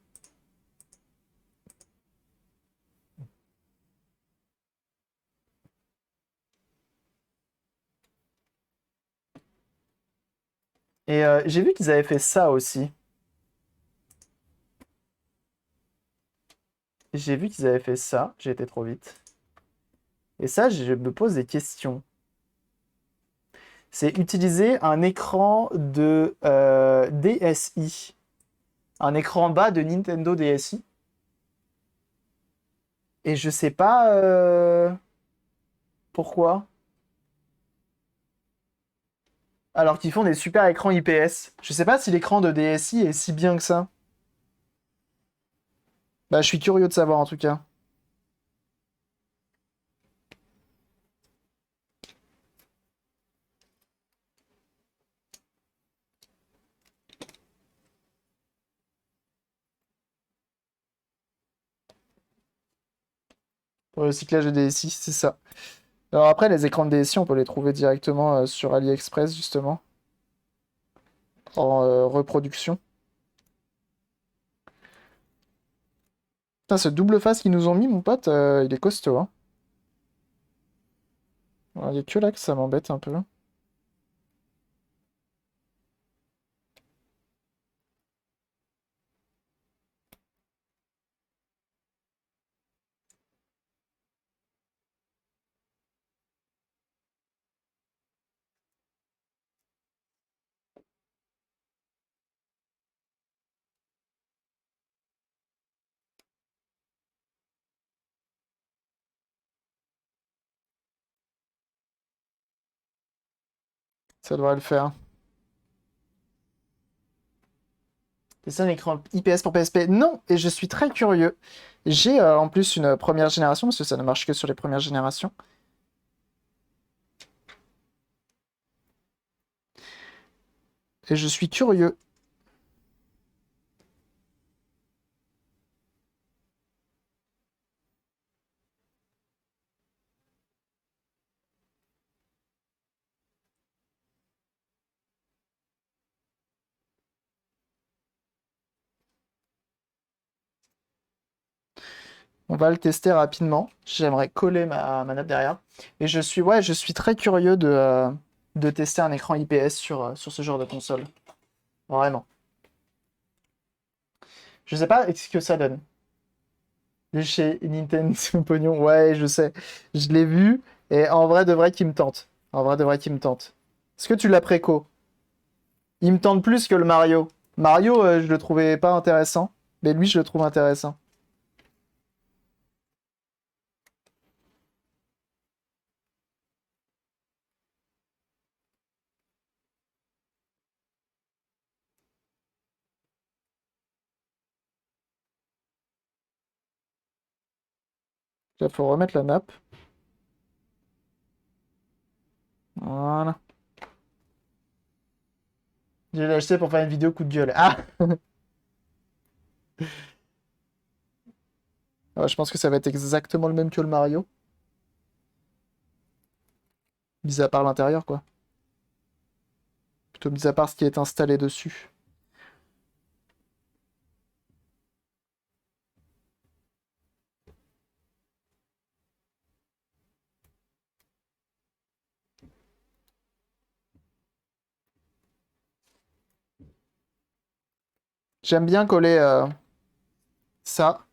Et j'ai vu qu'ils avaient fait ça aussi. J'ai vu qu'ils avaient fait ça. J'ai été trop vite. Et ça, je me pose des questions. C'est utiliser un écran de DSi. Un écran bas de Nintendo DSi. Et je sais pas pourquoi. Alors qu'ils font des super écrans IPS. Je sais pas si l'écran de DSi est si bien que ça. Bah, je suis curieux de savoir en tout cas. Pour le recyclage de DSi, c'est ça. Alors après, les écrans de DSi, on peut les trouver directement sur AliExpress, justement. En reproduction. Putain, ce double face qu'ils nous ont mis, mon pote, il est costaud, hein. Il n'y a que là que ça m'embête un peu. Ça devrait le faire. C'est ça un écran IPS pour PSP? Non, et je suis très curieux. J'ai en plus une première génération, parce que ça ne marche que sur les premières générations. Et je suis curieux. On va le tester rapidement. J'aimerais coller ma nappe derrière. Et je suis très curieux de tester un écran IPS sur ce genre de console. Vraiment. Je sais pas ce que ça donne. Chez Nintendo Pognon, ouais, je sais. Je l'ai vu, et en vrai, de vrai, qui me tente. En vrai, de vrai, qui me tente. Est-ce que tu l'as préco? Il me tente plus que le Mario. Mario, je le trouvais pas intéressant, mais lui, je le trouve intéressant. Là, faut remettre la nappe. Voilà. Je l'ai acheté pour faire une vidéo coup de gueule. Ah! Ouais, je pense que ça va être exactement le même que le Mario. Mis à part l'intérieur, quoi. Plutôt mis à part ce qui est installé dessus. J'aime bien coller ça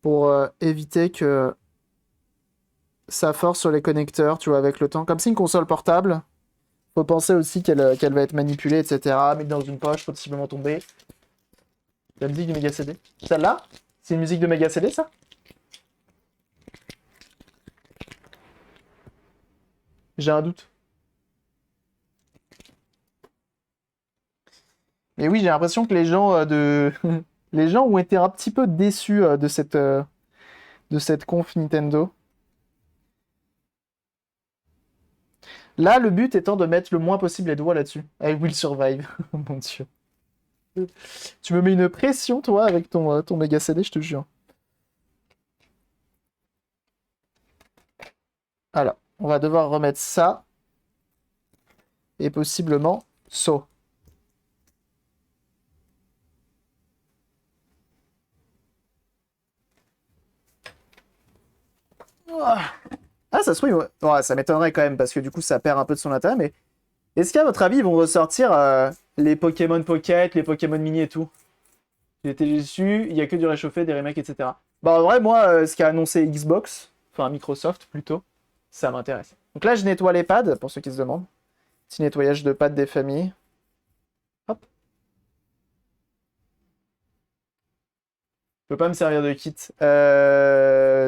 pour éviter que ça force sur les connecteurs, tu vois, avec le temps. Comme c'est une console portable, faut penser aussi qu'elle va être manipulée, etc. Mise dans une poche, possiblement tomber. La musique du Mega CD. Celle-là? C'est une musique de Mega CD, ça? J'ai un doute. Mais oui, j'ai l'impression que les gens les gens ont été un petit peu déçus de cette conf Nintendo. Là, le but étant de mettre le moins possible les doigts là-dessus. I will survive. Mon Dieu. Tu me mets une pression, toi, avec ton méga CD, je te jure. Alors, on va devoir remettre ça. Et possiblement, ça. Ah, ça se trouve, ouais, ça m'étonnerait quand même, parce que du coup, ça perd un peu de son intérêt, mais est-ce qu'à votre avis, ils vont ressortir les Pokémon Pocket, les Pokémon Mini et tout? J'ai été déçu, il y a que du réchauffé, des remakes, etc. Bah en vrai, moi, ce qu'a annoncé Xbox, enfin Microsoft plutôt, ça m'intéresse. Donc là, je nettoie les pads, pour ceux qui se demandent. Petit nettoyage de pads des familles. Hop. Je peux pas me servir de kit.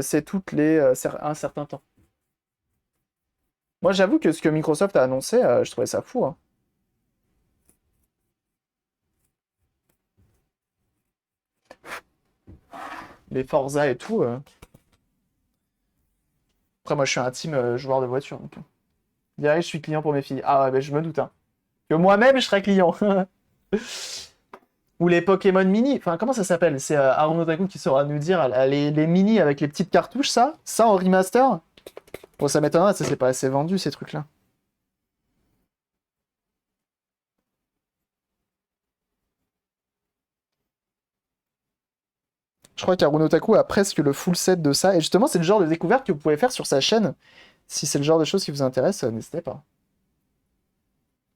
C'est toutes les un certain temps. Moi, j'avoue que ce que Microsoft a annoncé, je trouvais ça fou, hein. Les Forza et tout. Après, moi, je suis un team joueur de voiture. Donc. Direct, je suis client pour mes filles. Ah ouais, ben, je me doute, hein. Que moi-même, je serais client. Ou les Pokémon mini. Enfin, comment ça s'appelle? C'est Aaron Otaku qui saura nous dire. Les mini avec les petites cartouches, ça? Ça en remaster? Bon, ça m'étonnerait, ça c'est pas assez vendu, ces trucs-là. Je crois qu'Arun Otaku a presque le full set de ça. Et justement, c'est le genre de découverte que vous pouvez faire sur sa chaîne. Si c'est le genre de choses qui vous intéresse, n'hésitez pas.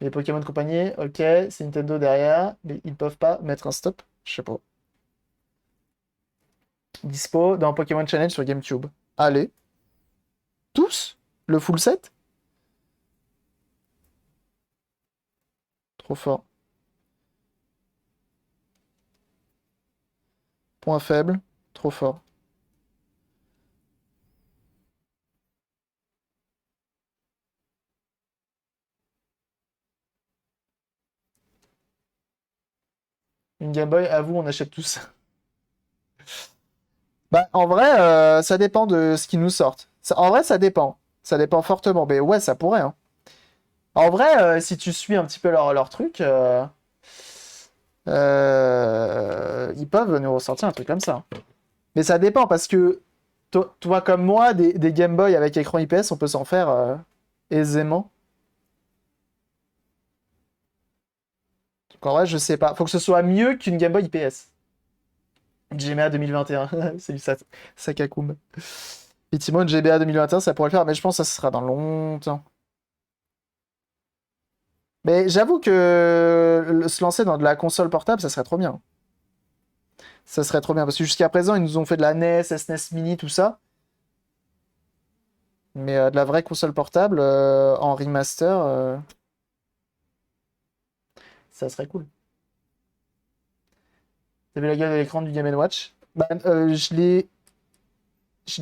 Les Pokémon de compagnie, ok, c'est Nintendo derrière, mais ils peuvent pas mettre un stop? Je sais pas. Dispo dans Pokémon Challenge sur GameCube. Allez. Tous? Le full set? Trop fort. Point faible. Trop fort. Une Game Boy, à vous, on achète tous. Bah, en vrai, ça dépend de ce qu'ils nous sortent. En vrai, ça dépend. Ça dépend fortement. Mais ouais, ça pourrait, hein. En vrai, si tu suis un petit peu leur truc, ils peuvent nous ressortir un truc comme ça. Mais ça dépend parce que toi comme moi, des Game Boy avec écran IPS, on peut s'en faire aisément. Donc en vrai, je sais pas. Faut que ce soit mieux qu'une Game Boy IPS. GBA 2021, c'est du Sakakum. Effectivement, une GBA 2021, ça pourrait le faire, mais je pense que ça sera dans longtemps. Mais j'avoue que se lancer dans de la console portable, ça serait trop bien. Ça serait trop bien, parce que jusqu'à présent, ils nous ont fait de la NES, SNES Mini, tout ça. Mais de la vraie console portable, en remaster, ça serait cool. T'as vu la gueule de l'écran du Game Watch? Bah, je l'ai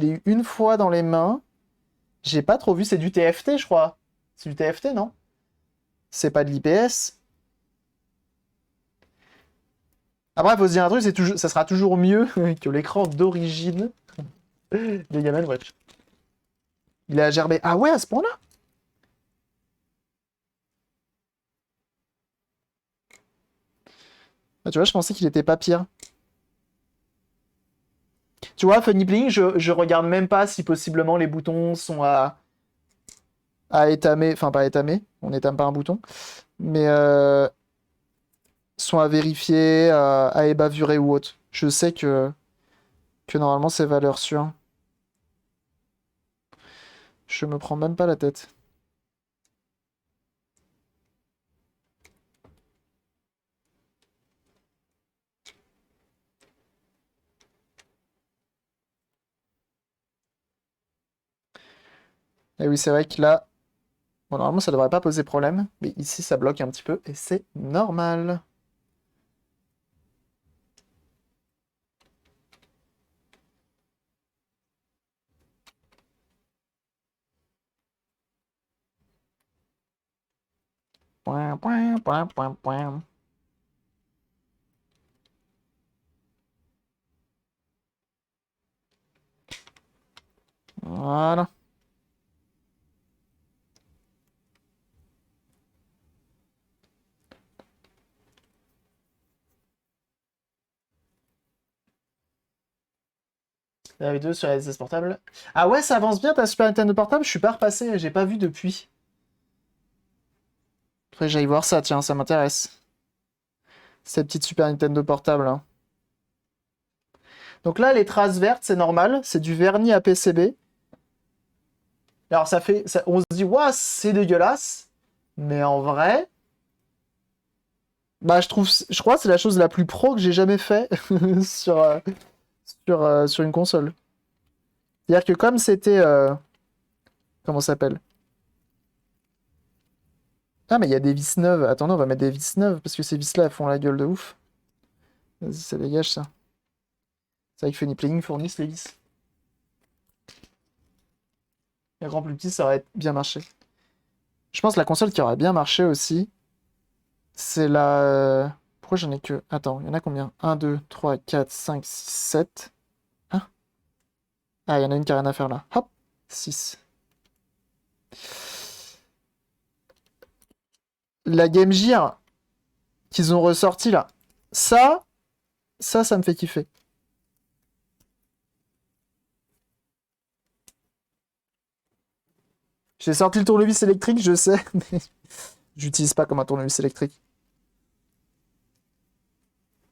eu une fois dans les mains. J'ai pas trop vu, c'est du TFT, je crois. C'est du TFT, non? C'est pas de l'IPS. Après, faut se dire un truc, ça sera toujours mieux que l'écran d'origine des Game Watch. Il est à gerber. Ah ouais, à ce point-là? Ah, tu vois, je pensais qu'il était pas pire. Tu vois, Funny Bling, je regarde même pas si possiblement les boutons sont à étamer. Enfin, pas à étamer, on n'étame pas un bouton. Mais sont à vérifier, à ébavurer ou autre. Je sais que normalement c'est valeur sûre. Je me prends même pas la tête. Et oui, c'est vrai que là, bon, normalement ça devrait pas poser problème. Mais ici ça bloque un petit peu et c'est normal. Point, point, point, point, point. Voilà. La vidéo sur la SS portable. Ah ouais, ça avance bien ta Super Nintendo portable? Je suis pas repassé, j'ai pas vu depuis. Faudrait que j'aille voir ça, tiens, ça m'intéresse. Cette petite Super Nintendo portable, hein. Donc là, les traces vertes, c'est normal, c'est du vernis à PCB. Alors ça fait, on se dit, waouh, c'est dégueulasse. Mais en vrai, bah je crois que c'est la chose la plus pro que j'ai jamais fait sur, sur une console. C'est-à-dire que comme c'était, comment ça s'appelle? Ah mais il y a des vis neuves. Attendez, on va mettre des vis neuves parce que ces vis-là elles font la gueule de ouf. Vas-y, ça dégage ça. C'est vrai que Funny Playing fournissent les vis. Et grand plus petit, ça aurait bien marché. Je pense que la console qui aurait bien marché aussi, c'est la. Pourquoi j'en ai que. Attends, il y en a combien? 1, 2, 3, 4, 5, 6, 7. Hein? Ah, il y en a une qui a rien à faire là. Hop! 6. La Game Gear qu'ils ont ressorti là. Ça, ça me fait kiffer. J'ai sorti le tournevis électrique, je sais, mais j'utilise pas comme un tournevis électrique.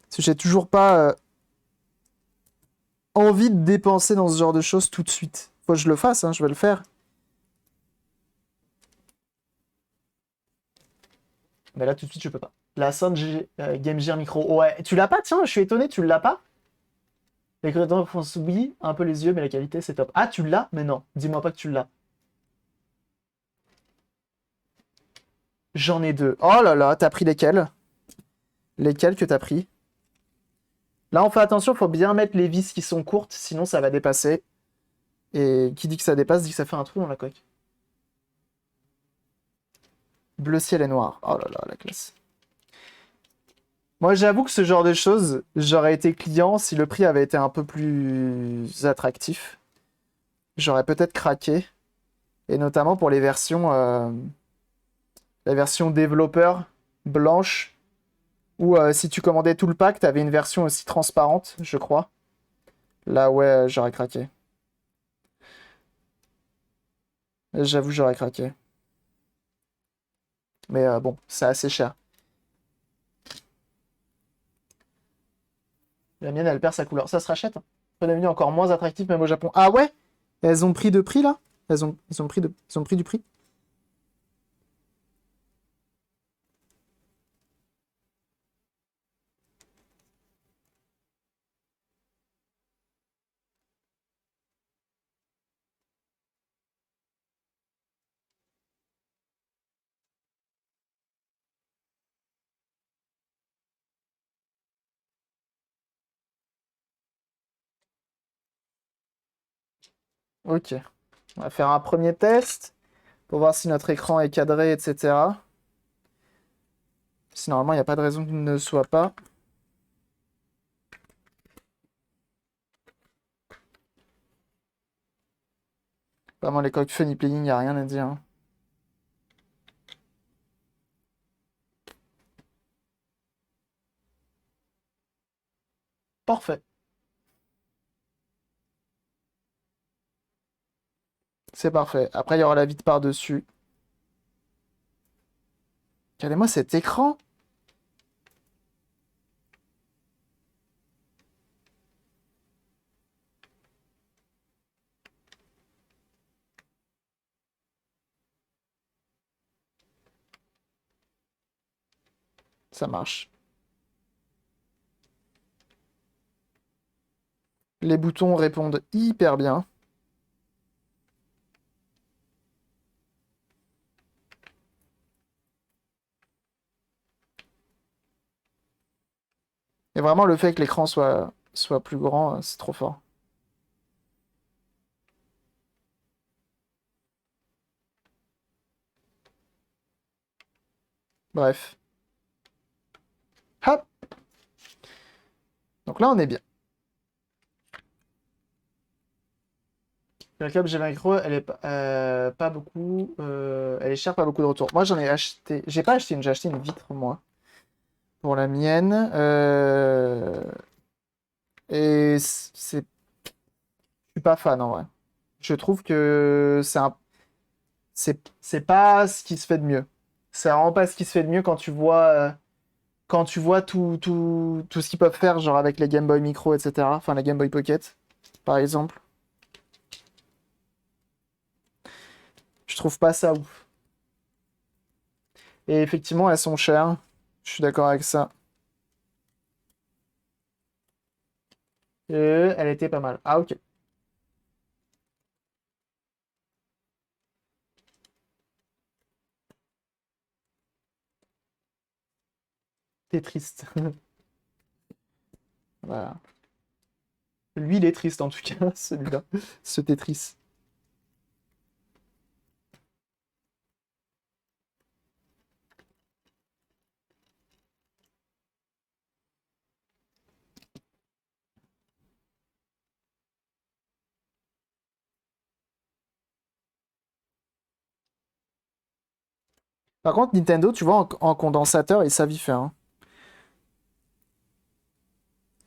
Parce que j'ai toujours pas envie de dépenser dans ce genre de choses tout de suite. Faut que je le fasse, hein, je vais le faire. Mais là, tout de suite, je peux pas. La Sound Game Gear Micro. Ouais, tu l'as pas, tiens, je suis étonné, tu l'as pas? Les créateurs font oui, un peu les yeux, mais la qualité, c'est top. Ah, tu l'as? Mais non, dis-moi pas que tu l'as. J'en ai deux. Oh là là, t'as pris lesquels? Lesquels que t'as pris? Là, on fait attention, faut bien mettre les vis qui sont courtes, sinon ça va dépasser. Et qui dit que ça dépasse dit que ça fait un trou dans la coque. Bleu ciel et noir. Oh là là, la classe. Moi, j'avoue que ce genre de choses, j'aurais été client si le prix avait été un peu plus attractif. J'aurais peut-être craqué. Et notamment pour la version développeur blanche, ou si tu commandais tout le pack, t'avais une version aussi transparente, je crois. Là, ouais, j'aurais craqué. J'avoue, j'aurais craqué. Mais bon, c'est assez cher. La mienne, elle perd sa couleur. Ça se rachète, hein. C'est devenu encore moins attractif même au Japon. Ah ouais? Elles ont pris de prix là? Ils ont pris du prix? Ok. On va faire un premier test pour voir si notre écran est cadré, etc. Si normalement, il n'y a pas de raison qu'il ne soit pas. Vraiment, les coques funny playing, il n'y a rien à dire, hein. Parfait. C'est parfait. Après, il y aura la vitre par-dessus. Regardez-moi cet écran. Ça marche. Les boutons répondent hyper bien. Et vraiment, le fait que l'écran soit plus grand, c'est trop fort. Bref. Hop. Donc là, on est bien. La club G20 Micro, elle est pas beaucoup. Elle est chère, pas beaucoup de retours. Moi, j'en ai acheté. J'ai pas acheté une, j'ai acheté une vitre, moi. Pour la mienne. Et c'est. Je suis pas fan en vrai. Je trouve que c'est pas ce qui se fait de mieux. C'est vraiment pas ce qui se fait de mieux quand tu vois tout ce qu'ils peuvent faire, genre avec les Game Boy Micro, etc. Enfin, la Game Boy Pocket, par exemple. Je trouve pas ça ouf. Et effectivement, elles sont chères. Je suis d'accord avec ça. Et elle était pas mal. Ah, ok. T'es triste. Voilà. Lui, il est triste en tout cas, celui-là. Ce Tetris. Par contre, Nintendo, tu vois, en condensateur, ils savent y faire, hein.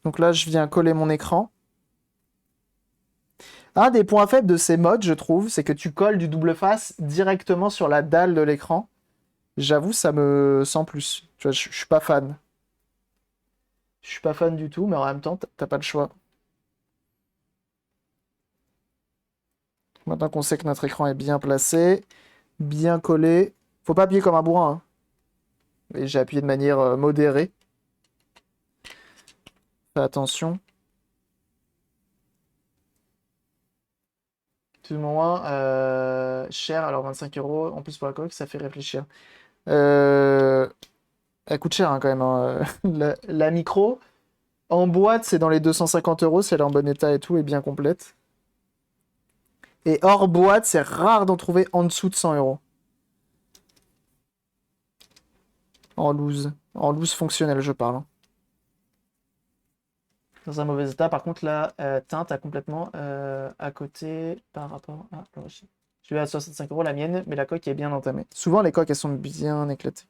Donc là, je viens coller mon écran. Un des points faibles de ces modes, je trouve, c'est que tu colles du double face directement sur la dalle de l'écran. J'avoue, ça me sent plus. Tu vois, je suis pas fan. Je suis pas fan du tout, mais en même temps, t'as pas le choix. Maintenant qu'on sait que notre écran est bien placé, bien collé, faut pas appuyer comme un bourrin, hein. Et j'ai appuyé de manière modérée. Fais attention. Tout le moins cher, alors 25 euros. En plus pour la coque, ça fait réfléchir. Euh, Elle coûte cher hein, quand même, hein. La micro, en boîte, c'est dans les 250 euros si elle est en bon état et tout, et bien complète. Et hors boîte, c'est rare d'en trouver en dessous de 100 euros. En loose. En loose fonctionnel, je parle, hein. Dans un mauvais état, par contre, la teinte a complètement à côté par rapport à l'origine. Je vais à 65 euros la mienne, mais la coque est bien entamée. Souvent, les coques, elles sont bien éclatées.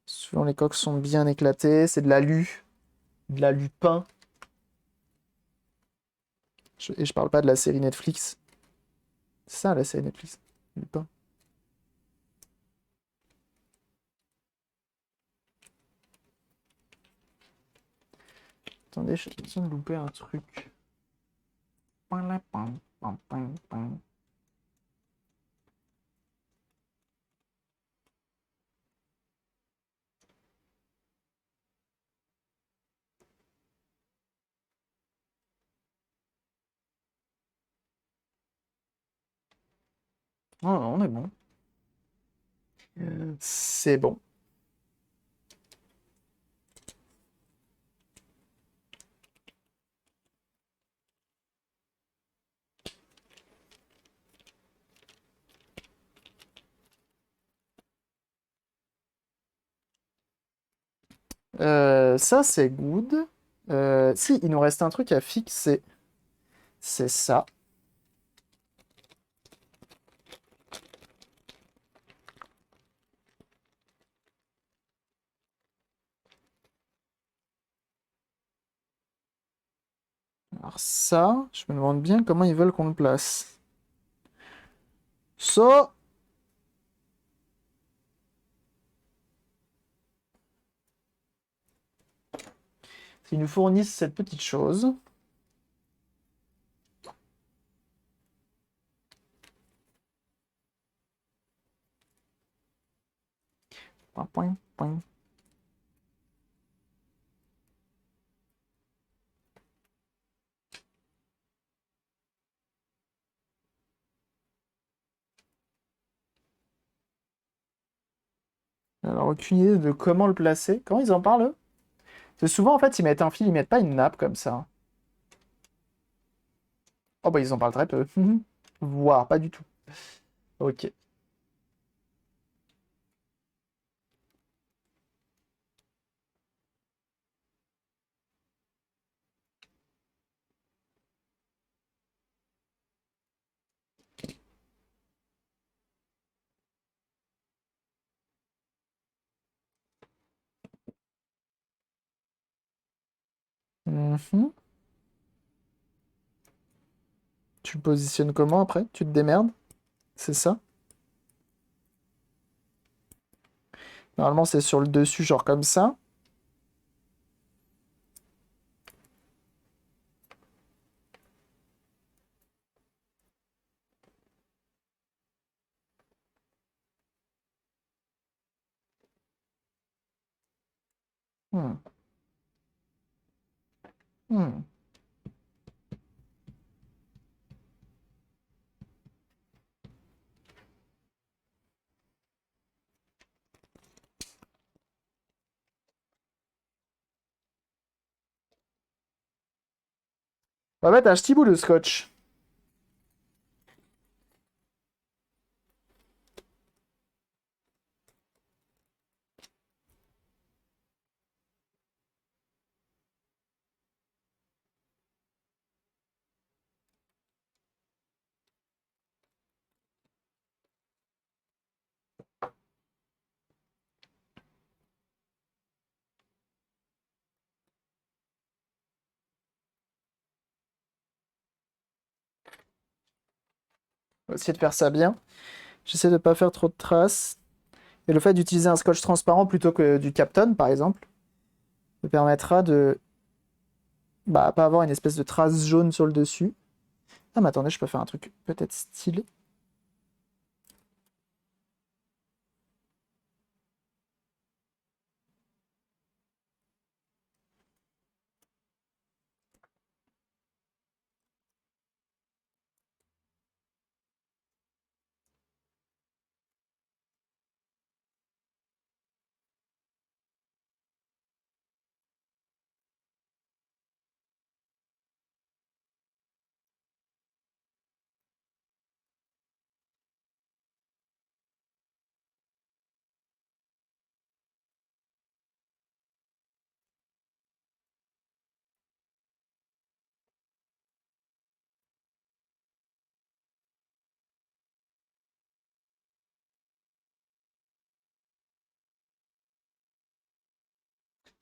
Souvent, les coques sont bien éclatées. C'est de la lupin. Et je parle pas de la série Netflix. C'est ça, la série Netflix. Lupin. Attendez, je suis en train de louper un truc. Oh, on est bon. C'est bon. Ça, c'est good. Si, il nous reste un truc à fixer. C'est ça. Alors ça, je me demande bien comment ils veulent qu'on le place. Ça, ils nous fournissent cette petite chose. Point, point, point. Alors, aucune idée de comment le placer. Comment ils en parlent, eux? Parce que souvent, en fait, ils mettent un fil, ils mettent pas une nappe comme ça. Oh, bah, ils en parlent très peu. Voire pas du tout. Ok. Mhm. Tu le positionnes comment après? Tu te démerdes? C'est ça? Normalement, c'est sur le dessus, genre comme ça. Hmm. Hmm. On va mettre un petit bout de scotch. On va essayer de faire ça bien. J'essaie de pas faire trop de traces. Et le fait d'utiliser un scotch transparent plutôt que du Kapton, par exemple, me permettra de pas avoir une espèce de trace jaune sur le dessus. Ah, mais attendez, je peux faire un truc peut-être stylé.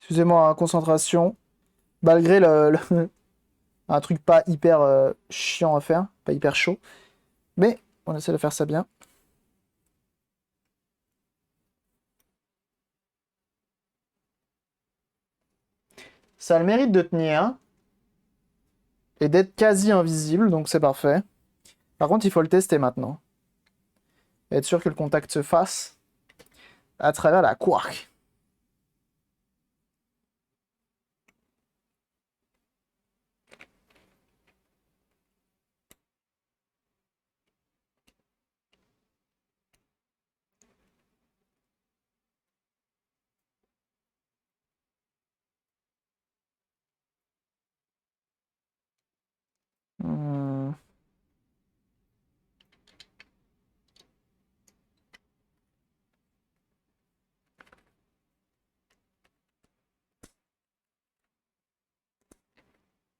Excusez-moi, hein, concentration. Malgré un truc pas hyper chiant à faire, pas hyper chaud. Mais on essaie de faire ça bien. Ça a le mérite de tenir, hein, et d'être quasi invisible, donc c'est parfait. Par contre, il faut le tester maintenant. Et être sûr que le contact se fasse à travers la quark. Hmm,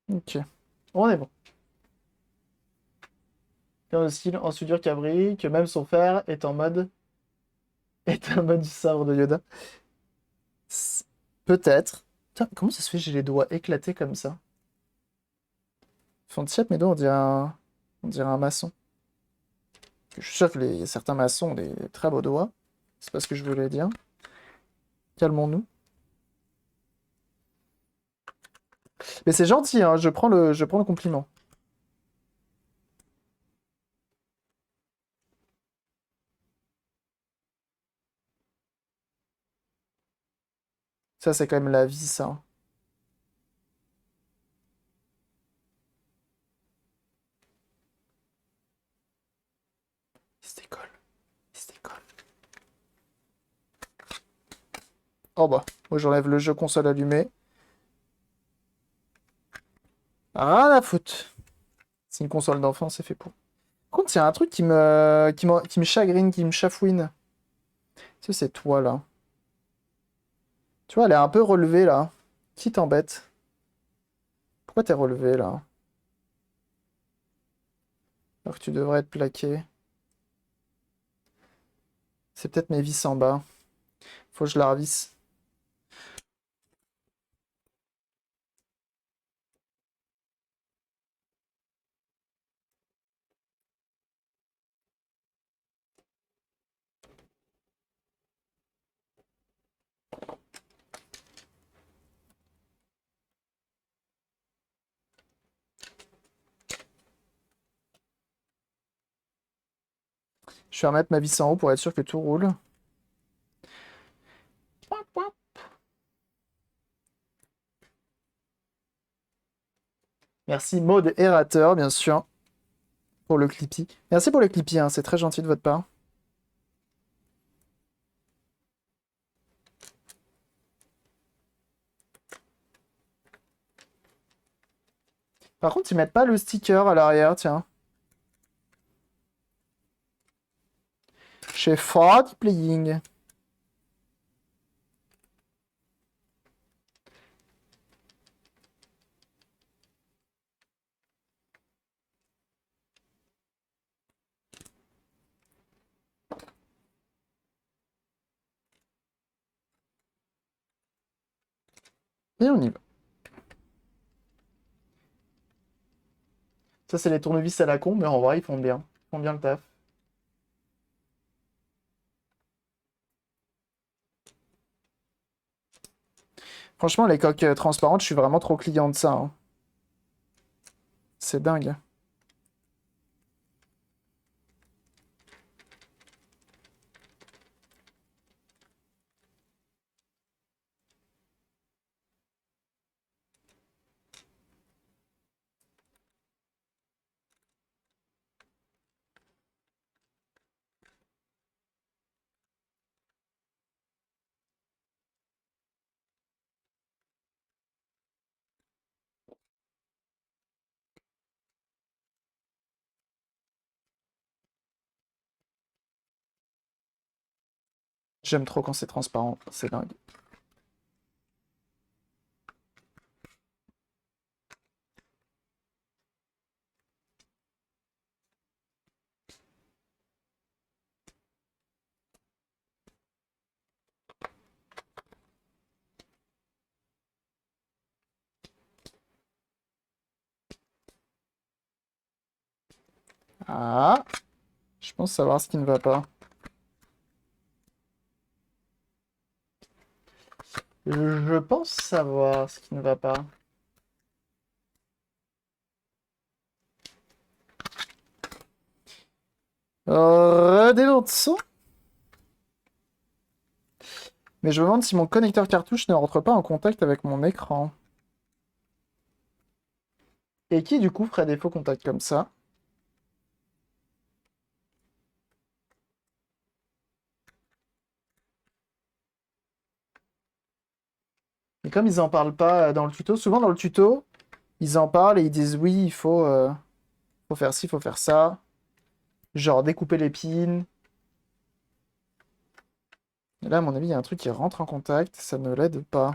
ok. On est bon. Bien aussi en soudure cabri, que même son fer est en mode du sabre de Yoda. S- Peut-être. Putain, comment ça se fait que j'ai les doigts éclatés comme ça? Fontiep, mes doigts, on dirait un maçon. Je suis sûr que certains maçons ont des très beaux doigts. C'est pas ce que je voulais dire. Calmons-nous. Mais c'est gentil, hein, je prends le compliment. Ça, c'est quand même la vie, ça. Il se décolle. Il se décolle. Oh bah, moi j'enlève le jeu console allumé. Rien à foutre. C'est une console d'enfant, c'est fait pour. Par contre, il y a un truc qui me chagrine, qui me chafouine. C'est toi, là. Tu vois, elle est un peu relevée, là. Qui t'embête? Pourquoi t'es relevé, là? Alors que tu devrais être plaqué. C'est peut-être mes vis en bas. Faut que je la revisse. Je vais remettre ma vis en haut pour être sûr que tout roule. Merci Mode Erateur, bien sûr, pour le Clippy. Merci pour le Clippy, hein, c'est très gentil de votre part. Par contre, ils mettent pas le sticker à l'arrière, tiens. Chez Ford Playing. Et on y va. Ça, c'est les tournevis à la con, mais en vrai, ils font bien. Ils font bien le taf. Franchement, les coques transparentes, je suis vraiment trop client de ça, hein. C'est dingue. J'aime trop quand c'est transparent, c'est dingue. Ah, je pense savoir ce qui ne va pas. Je pense savoir ce qui ne va pas. Redémarre de son. Mais je me demande si mon connecteur cartouche ne rentre pas en contact avec mon écran. Et qui, du coup, ferait des faux contacts comme ça? Et comme ils en parlent pas dans le tuto, souvent dans le tuto, ils en parlent et ils disent oui, faut faire ci, faut faire ça. Genre découper les pins. Et là, à mon avis, il y a un truc qui rentre en contact, ça ne l'aide pas.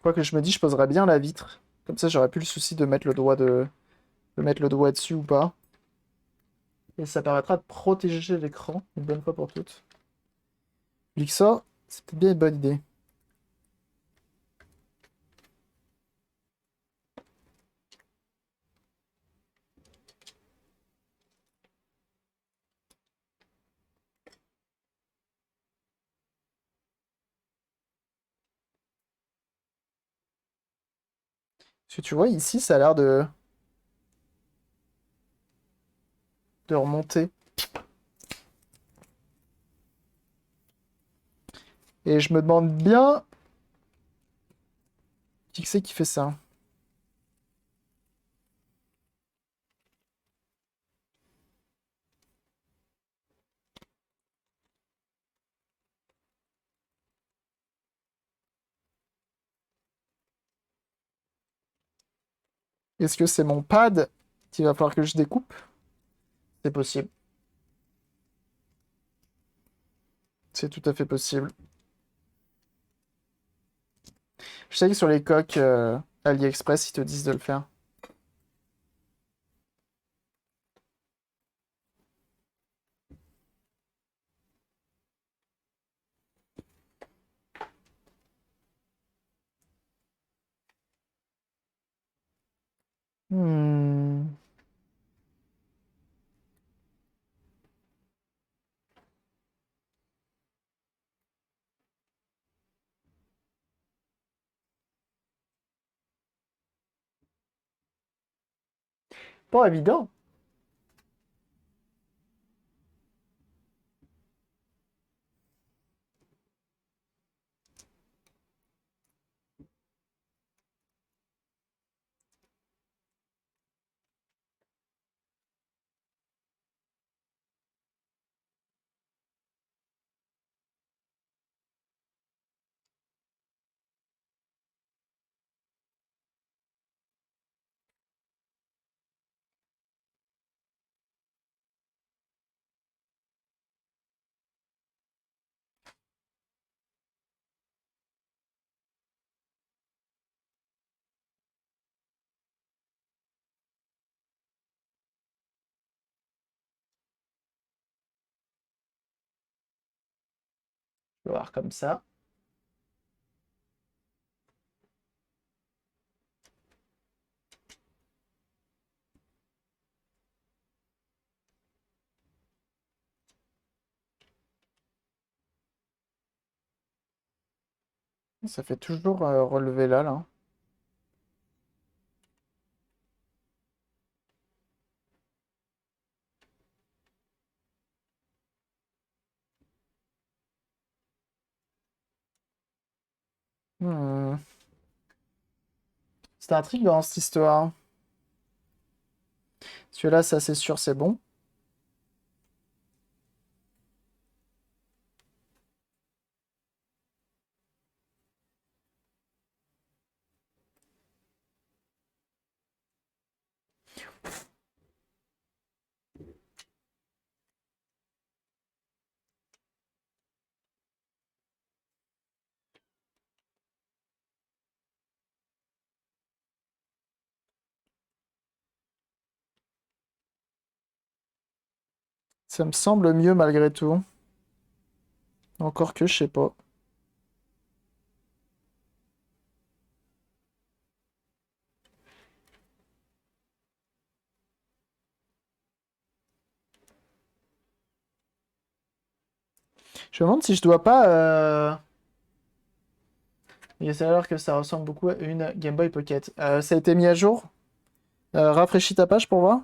Quoi que je me dis, je poserais bien la vitre. Comme ça, j'aurais plus le souci de mettre de mettre le doigt dessus ou pas. Et ça permettra de protéger l'écran une bonne fois pour toutes. Vu que ça, c'est peut-être bien une bonne idée. Parce que tu vois, ici, ça a l'air de remonter. Et je me demande bien qui c'est qui fait ça. Est-ce que c'est mon pad qu'il va falloir que je découpe? C'est possible. C'est tout à fait possible. Je sais que sur les coques AliExpress, ils te disent de le faire. Hmm. Pas évident. Je vais voir comme ça. Ça fait toujours relever là. Hmm. C'est intriguant cette histoire. Celui-là, ça c'est sûr, c'est bon. Ça me semble mieux malgré tout. Encore que je sais pas. Je me demande si je dois pas. Il est alors que ça ressemble beaucoup à une Game Boy Pocket. Ça a été mis à jour. Rafraîchis ta page pour voir.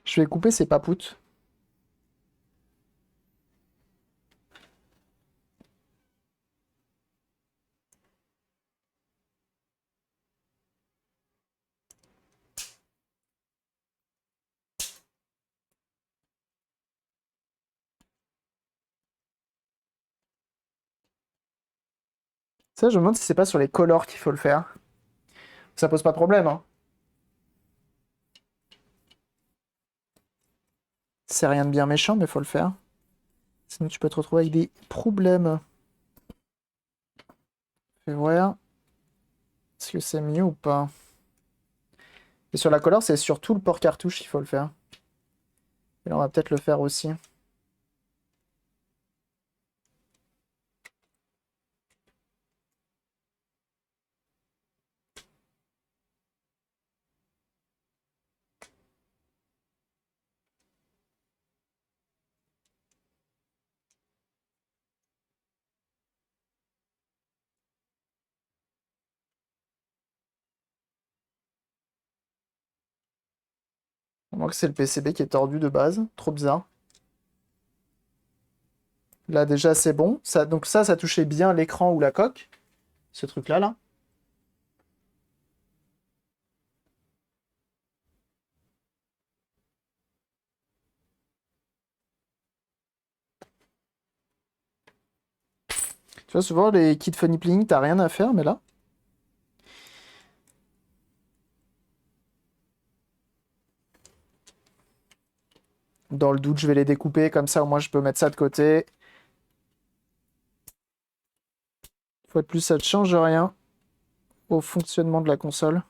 Je vais couper ces papoutes. Ça, je me demande si c'est pas sur les colors qu'il faut le faire. Ça pose pas de problème, hein. C'est rien de bien méchant, mais faut le faire. Sinon, tu peux te retrouver avec des problèmes. Fais voir. Est-ce que c'est mieux ou pas? Et sur la color, c'est surtout le port cartouche qu'il faut le faire. Et là, on va peut-être le faire aussi. À moins que c'est le PCB qui est tordu de base. Trop bizarre. Là, déjà, c'est bon. Ça, donc ça touchait bien l'écran ou la coque. Ce truc-là, là. Tu vois, souvent, les kits Funny Playing, t'as rien à faire, mais là... Dans le doute, je vais les découper. Comme ça, au moins, je peux mettre ça de côté. Une fois de plus, ça ne change rien au fonctionnement de la console.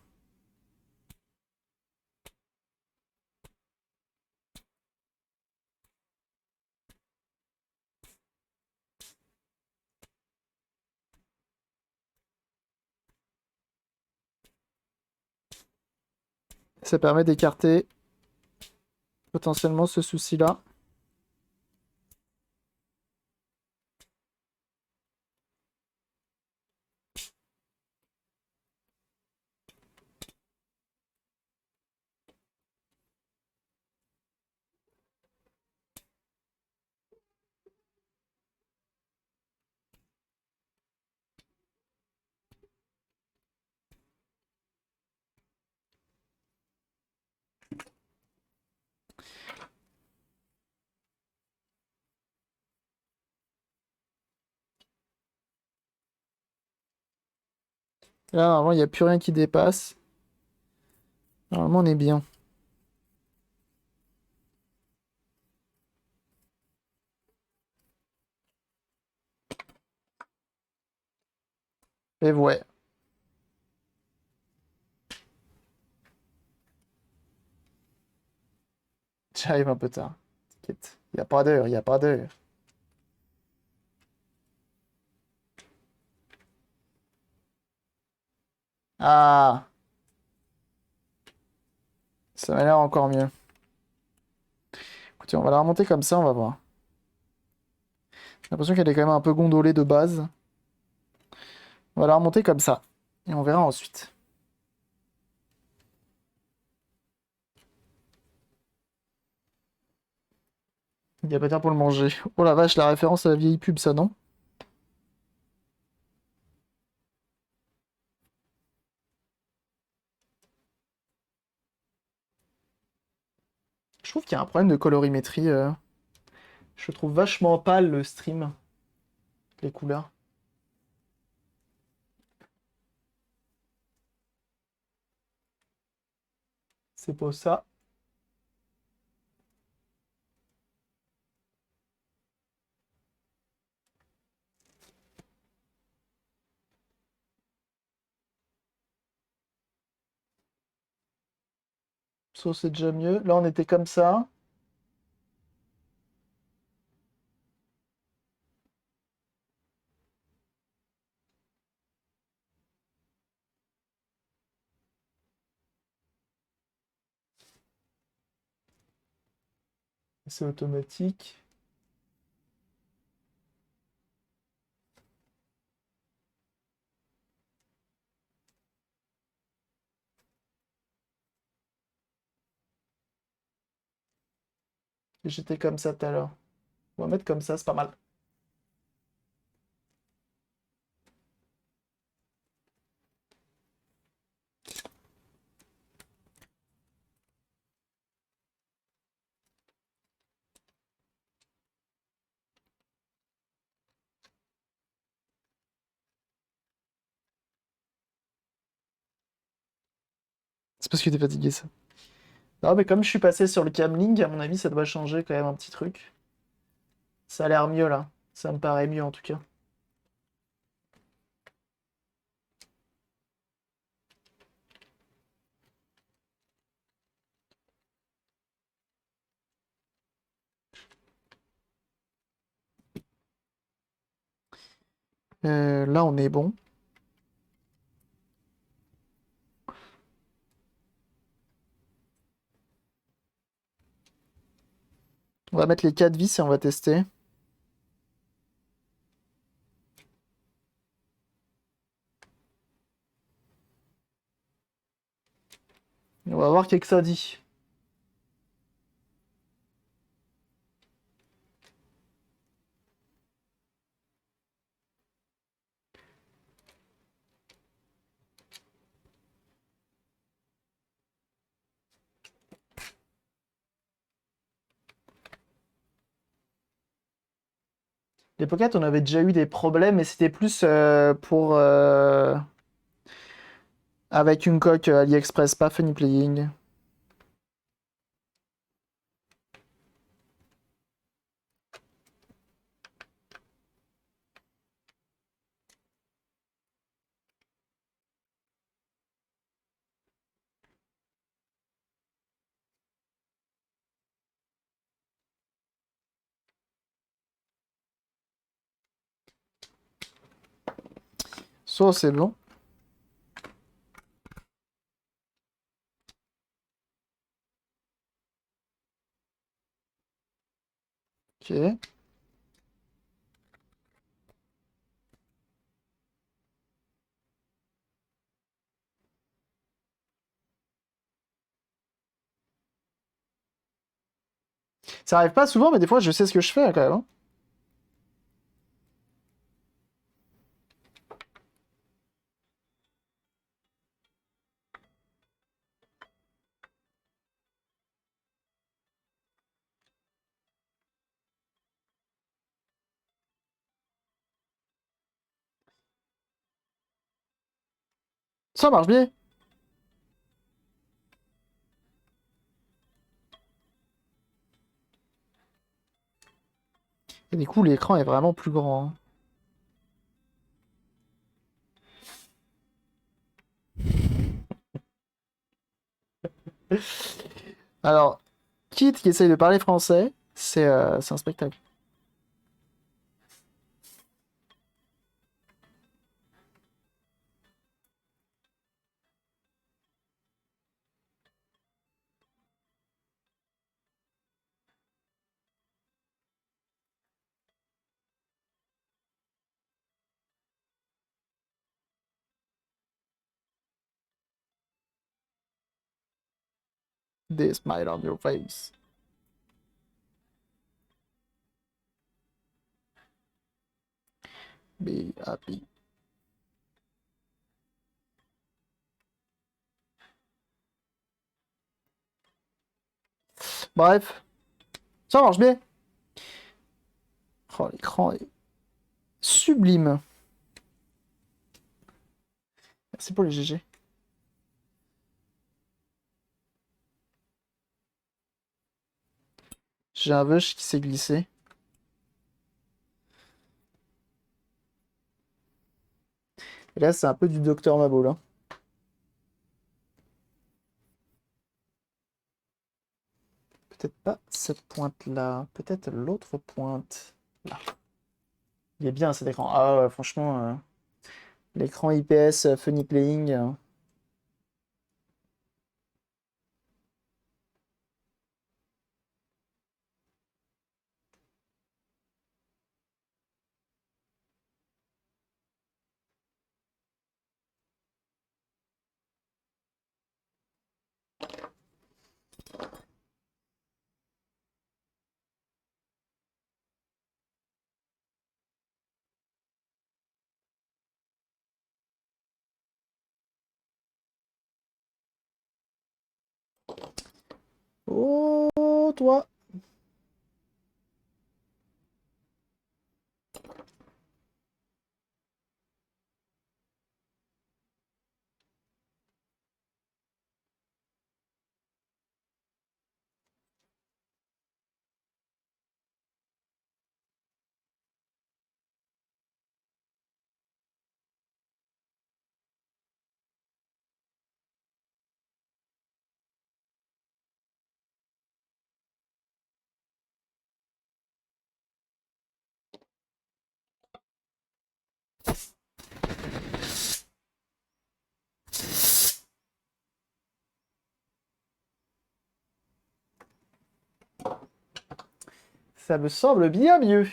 Ça permet d'écarter potentiellement ce souci-là. Là, normalement, il n'y a plus rien qui dépasse. Normalement, on est bien. Et ouais. J'arrive un peu tard. T'inquiète. Il n'y a pas d'heure, il n'y a pas d'heure. Ah, ça m'a l'air encore mieux. Écoutez, on va la remonter comme ça, on va voir. J'ai l'impression qu'elle est quand même un peu gondolée de base. On va la remonter comme ça. Et on verra ensuite. Il n'y a pas de pour le manger. Oh la vache, la référence à la vieille pub, ça, non? Je trouve qu'il y a un problème de colorimétrie. Je trouve vachement pâle le stream, les couleurs. C'est pour ça. Ça, c'est déjà mieux. Là, on était comme ça. C'est automatique. J'étais comme ça tout à l'heure. On va mettre comme ça, c'est pas mal. C'est parce que t'es fatigué, ça. Non, mais comme je suis passé sur le Camlink, à mon avis, ça doit changer quand même un petit truc. Ça a l'air mieux, là. Ça me paraît mieux, en tout cas. Là, on est bon. On va mettre les 4 vis et on va tester. On va voir qu'est-ce que ça dit. Les pockets, on avait déjà eu des problèmes, mais c'était plus pour... avec une coque AliExpress, pas Funny Playing. Ça, c'est bon. Ok. Ça arrive pas souvent, mais des fois, je sais ce que je fais quand même, hein. Ça marche bien. Et du coup, l'écran est vraiment plus grand, hein. Alors, Kit qui essaye de parler français, c'est un spectacle. Des smile on your face. Be happy. Bref, ça marche bien. Oh, l'écran est sublime. Merci pour les GG. J'ai un Vush qui s'est glissé. Et là, c'est un peu du Docteur Mabo, là. Peut-être pas cette pointe-là. Peut-être l'autre pointe. Là. Il est bien cet écran. Ah ouais, franchement, l'écran IPS Funny Playing. Oh, toi. Ça me semble bien mieux.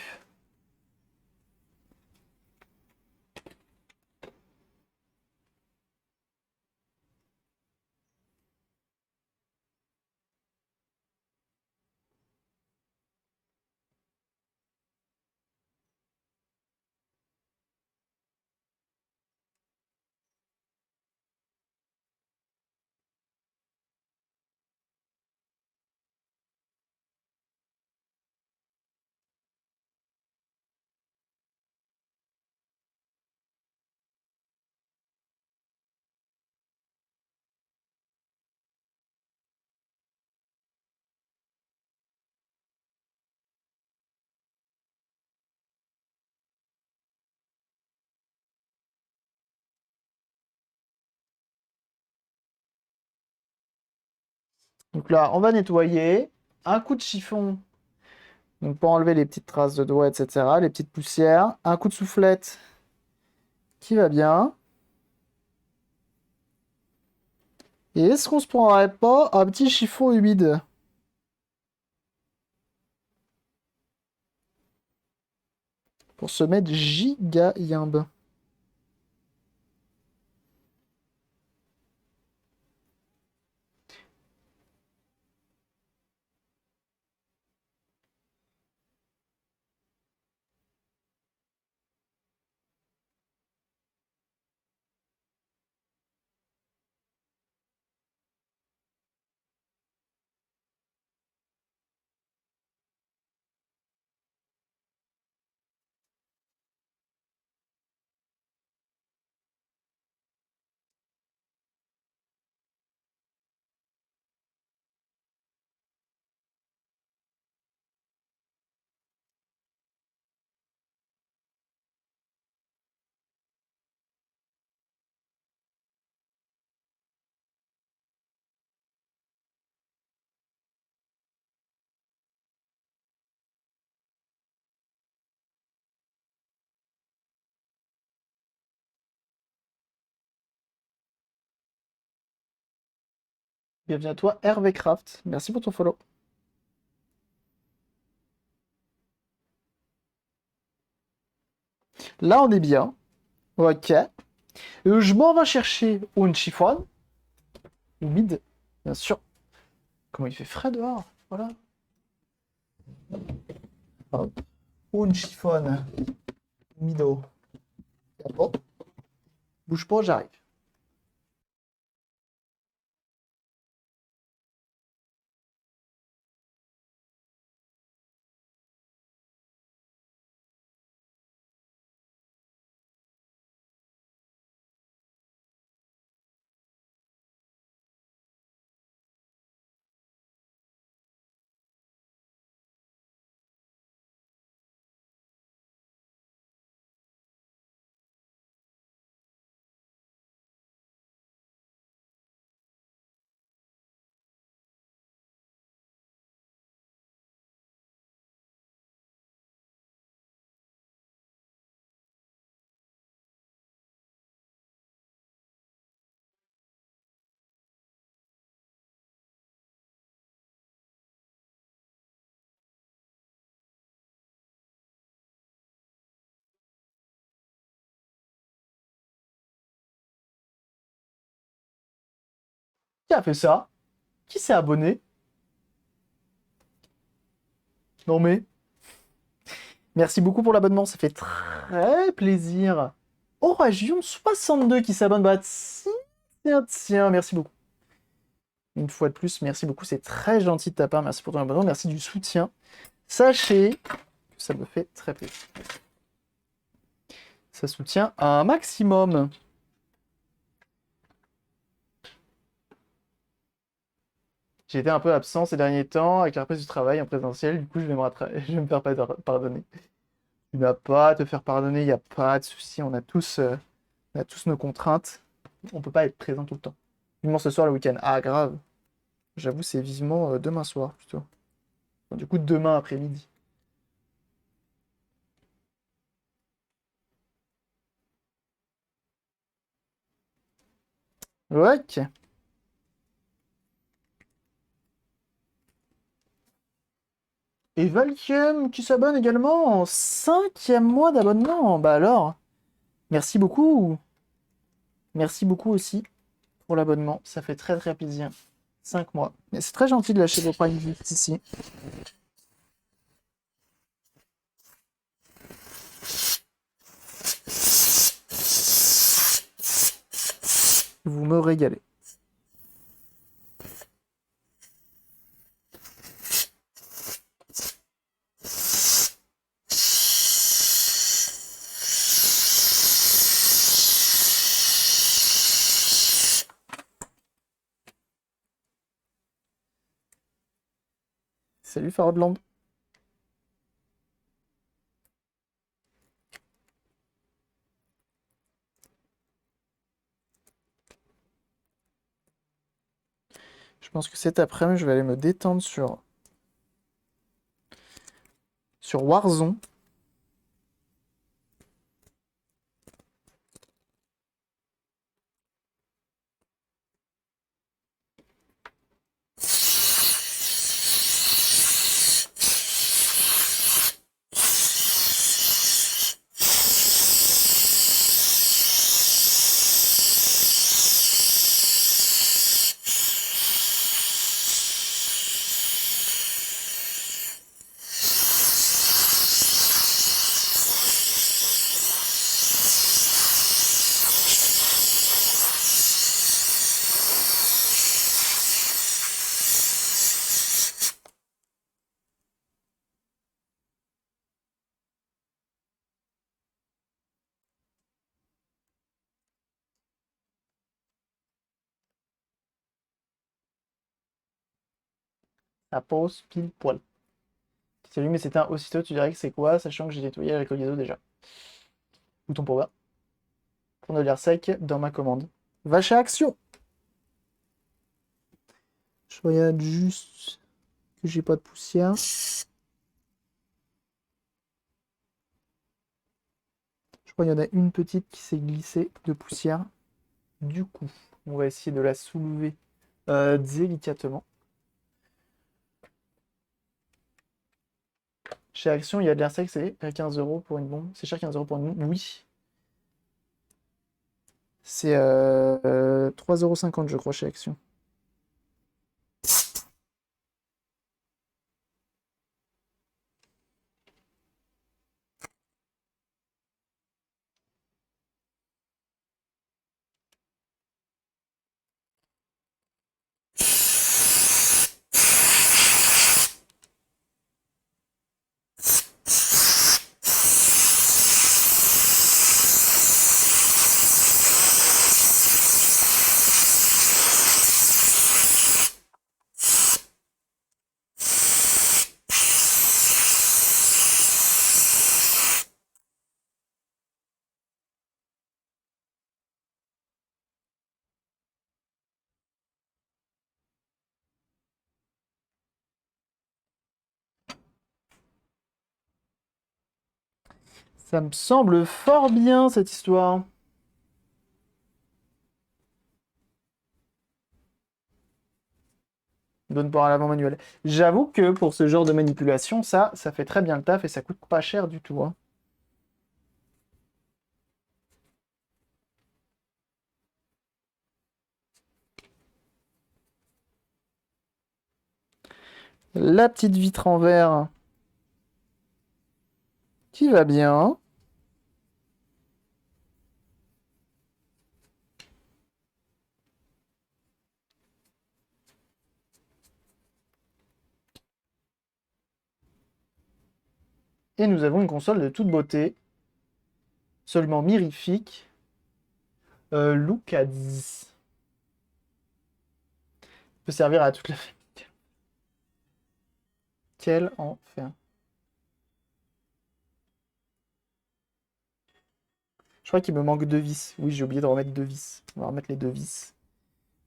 Donc là, on va nettoyer. Un coup de chiffon. Donc pour enlever les petites traces de doigts, etc. Les petites poussières. Un coup de soufflette qui va bien. Et est-ce qu'on se prendrait pas un petit chiffon humide? pour se mettre giga yimbe. Bienvenue à toi, Hervé Craft. Merci pour ton follow. Là, on est bien. Ok. Je m'en vais chercher un chiffon. Humide, bien sûr. Comment il fait frais dehors. Voilà. Hop. Un chiffon. Humido. Hop. Bouge pas, j'arrive. Qui a fait ça? Qui s'est abonné? Non mais. Merci beaucoup pour l'abonnement, ça fait très plaisir. Oragion62 qui s'abonne. Bah tiens, merci beaucoup. Une fois de plus, merci beaucoup, c'est très gentil de ta part. Merci pour ton abonnement, merci du soutien. Sachez que ça me fait très plaisir. Ça soutient un maximum. J'ai été un peu absent ces derniers temps avec la reprise du travail en présentiel, du coup je vais je vais me faire pardonner. Tu n'as pas à te faire pardonner, il n'y a pas de souci, on a tous nos contraintes. On peut pas être présent tout le temps. Vivement ce soir le week-end. Ah grave. J'avoue c'est vivement demain soir plutôt. Enfin, du coup demain après-midi. Ok. Et Valkiem qui s'abonne également en 5e mois d'abonnement. Bah alors, merci beaucoup. Merci beaucoup aussi pour l'abonnement. Ça fait très très plaisir. 5 mois. Mais c'est très gentil de lâcher vos Prime Gifts ici. Vous me régalez. Salut Farodland. Je pense que cet après-midi, je vais aller me détendre sur Warzone. La pause pile poil. Qui s'allume et s'éteint aussitôt, tu dirais que c'est quoi, sachant que j'ai nettoyé avec le gazon déjà. Bouton power. Pour ne l'air sec dans ma commande. Vache à action! Je regarde juste que j'ai pas de poussière. Je crois qu'il y en a une petite qui s'est glissée de poussière. Du coup, on va essayer de la soulever délicatement. Chez Action, il y a de l'air sec, c'est 15 € pour une bombe. C'est cher 15 € pour une bombe? Oui. C'est 3,50 € je crois chez Action. Ça me semble fort bien cette histoire. Donne pour un lavement manuel. J'avoue que pour ce genre de manipulation, ça fait très bien le taf et ça coûte pas cher du tout, hein. La petite vitre en verre qui va bien. Et nous avons une console de toute beauté, absolument mirifique. Look à 10. Peut servir à toute la famille. Quel enfer. Je crois qu'il me manque deux vis. Oui, j'ai oublié de remettre deux vis. On va remettre les deux vis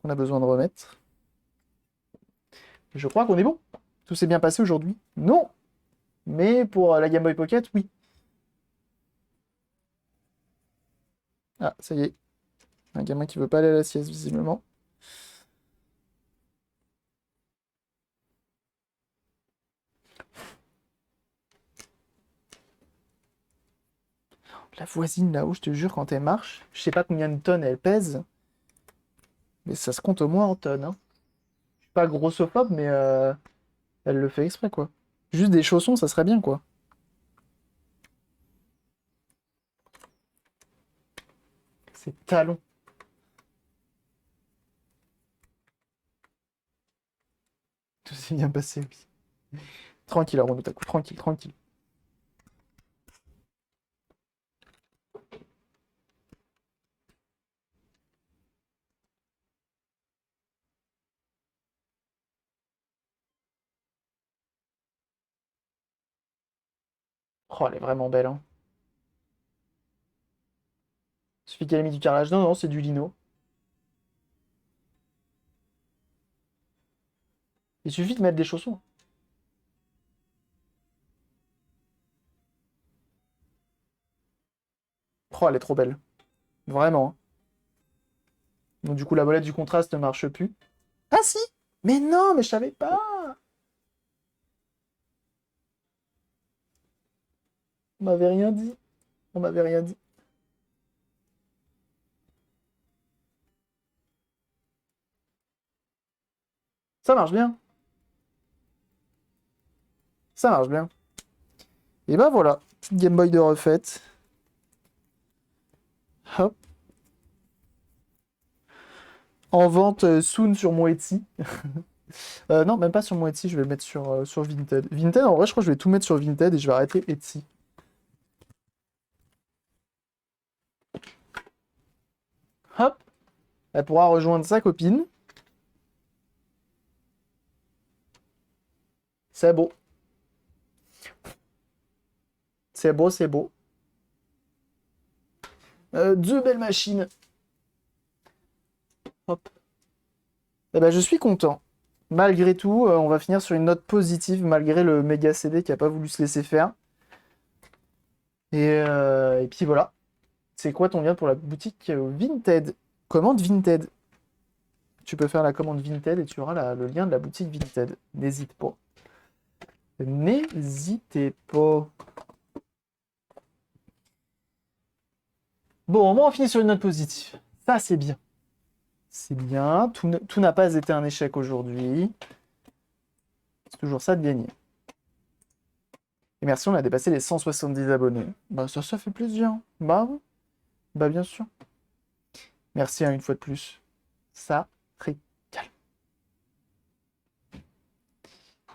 qu'on a besoin de remettre. Je crois qu'on est bon. Tout s'est bien passé aujourd'hui. Non! Mais pour la Game Boy Pocket, oui. Ah, ça y est. Un gamin qui veut pas aller à la sieste, visiblement. La voisine là-haut, je te jure, quand elle marche, je sais pas combien de tonnes elle pèse, mais ça se compte au moins en tonnes, hein. Je suis pas grossophobe, mais elle le fait exprès, quoi. Juste des chaussons, ça serait bien, quoi. Ces talons. Tout s'est bien passé, oui. Tranquille, Arnaud, ta coup, tranquille, tranquille. Oh, elle est vraiment belle, hein. Suffit qu'elle ait mis du carrelage. Non, non, c'est du lino. Il suffit de mettre des chaussons. Oh, elle est trop belle. Vraiment, hein. Donc du coup, la molette du contraste ne marche plus. Ah si! Mais non, mais je savais pas! On m'avait rien dit. On m'avait rien dit. Ça marche bien. Ça marche bien. Et bah voilà, petite Game Boy de refaite. Hop. En vente soon sur mon Etsy. Non, même pas sur mon Etsy, je vais le mettre sur Vinted. Vinted, en vrai, je crois que je vais tout mettre sur Vinted et je vais arrêter Etsy. Hop. Elle pourra rejoindre sa copine. C'est beau. C'est beau, c'est beau. Deux belles machines. Hop. Eh ben, je suis content. Malgré tout, on va finir sur une note positive, malgré le méga CD qui a pas voulu se laisser faire. Et puis voilà. C'est quoi ton lien pour la boutique Vinted? Commande Vinted. Tu peux faire la commande Vinted et tu auras le lien de la boutique Vinted. N'hésite pas. N'hésitez pas. Bon, on finit sur une note positive. Ça, c'est bien. C'est bien. Tout n'a pas été un échec aujourd'hui. C'est toujours ça de gagner. Et merci, on a dépassé les 170 abonnés. Bah ça fait plaisir. Bah oui. Bah bien sûr. Merci une fois de plus. Ça régale.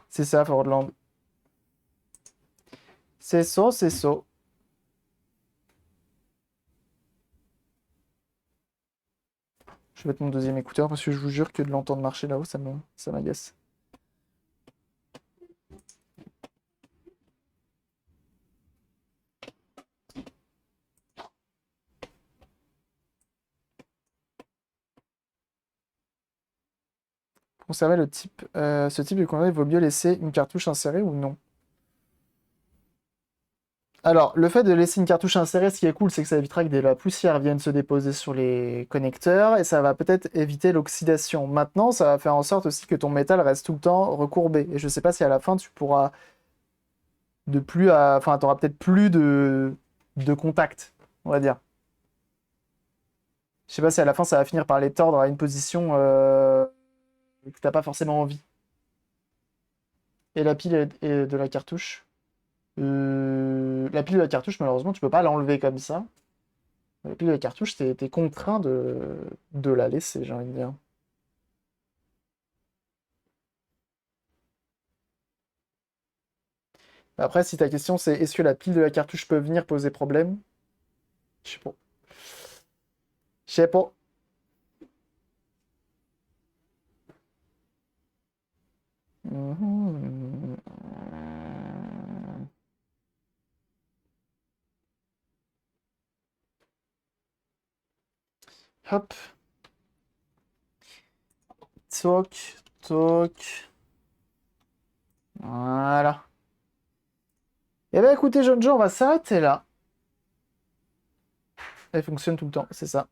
C'est ça, Fordland. C'est ça, c'est ça. Je vais mettre mon deuxième écouteur parce que je vous jure que de l'entendre marcher là-haut, ça m'agace. Conserver ce type de connerie, il vaut mieux laisser une cartouche insérée ou non? Alors, le fait de laisser une cartouche insérée, ce qui est cool, c'est que ça évitera que de la poussière vienne se déposer sur les connecteurs et ça va peut-être éviter l'oxydation. Maintenant, ça va faire en sorte aussi que ton métal reste tout le temps recourbé. Et je sais pas si à la fin, tu pourras enfin, t'auras peut-être plus de contact, on va dire. Je sais pas si à la fin, ça va finir par les tordre à une position que t'as pas forcément envie. Et la pile de la cartouche. La pile de la cartouche, malheureusement, tu peux pas l'enlever comme ça. La pile de la cartouche, t'es contraint de la laisser, j'ai envie de dire. Après, si ta question c'est est-ce que la pile de la cartouche peut venir poser problème? Je sais pas. Je sais pas. Mhm. Hop. Toc, toc. Voilà. Eh bien, écoutez, jeunes gens, on va s'arrêter là. Elle fonctionne tout le temps, c'est ça.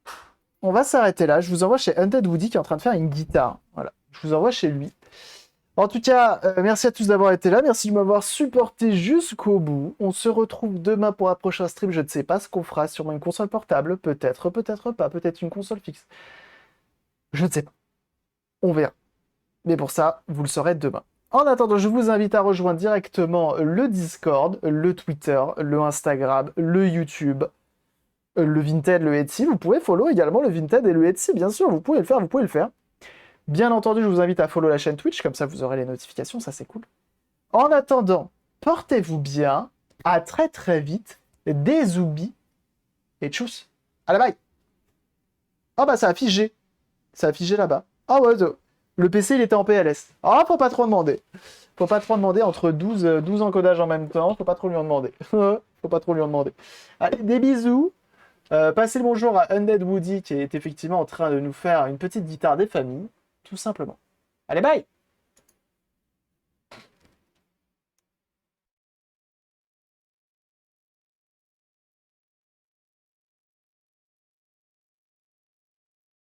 On va s'arrêter là. Je vous envoie chez Hunted Woody qui est en train de faire une guitare. Voilà. Je vous envoie chez lui. En tout cas, merci à tous d'avoir été là. Merci de m'avoir supporté jusqu'au bout. On se retrouve demain pour un prochain stream. Je ne sais pas ce qu'on fera. Sûrement une console portable. Peut-être, peut-être pas. Peut-être une console fixe. Je ne sais pas. On verra. Mais pour ça, vous le saurez demain. En attendant, je vous invite à rejoindre directement le Discord, le Twitter, le Instagram, le YouTube, le Vinted, le Etsy. Vous pouvez follow également le Vinted et le Etsy, bien sûr. Vous pouvez le faire, vous pouvez le faire. Bien entendu, je vous invite à follow la chaîne Twitch, comme ça vous aurez les notifications, ça c'est cool. En attendant, portez-vous bien, à très très vite, des zoubis, et tchuss, à la bye. Ah bah ça a figé, là-bas. Ah ouais, le PC il était en PLS. Ah, faut pas trop demander. Faut pas trop demander entre 12 encodages en même temps, faut pas trop lui en demander. Faut pas trop lui en demander. Allez, des bisous. Passez le bonjour à Undead Woody qui est effectivement en train de nous faire une petite guitare des familles, tout simplement. Allez, bye!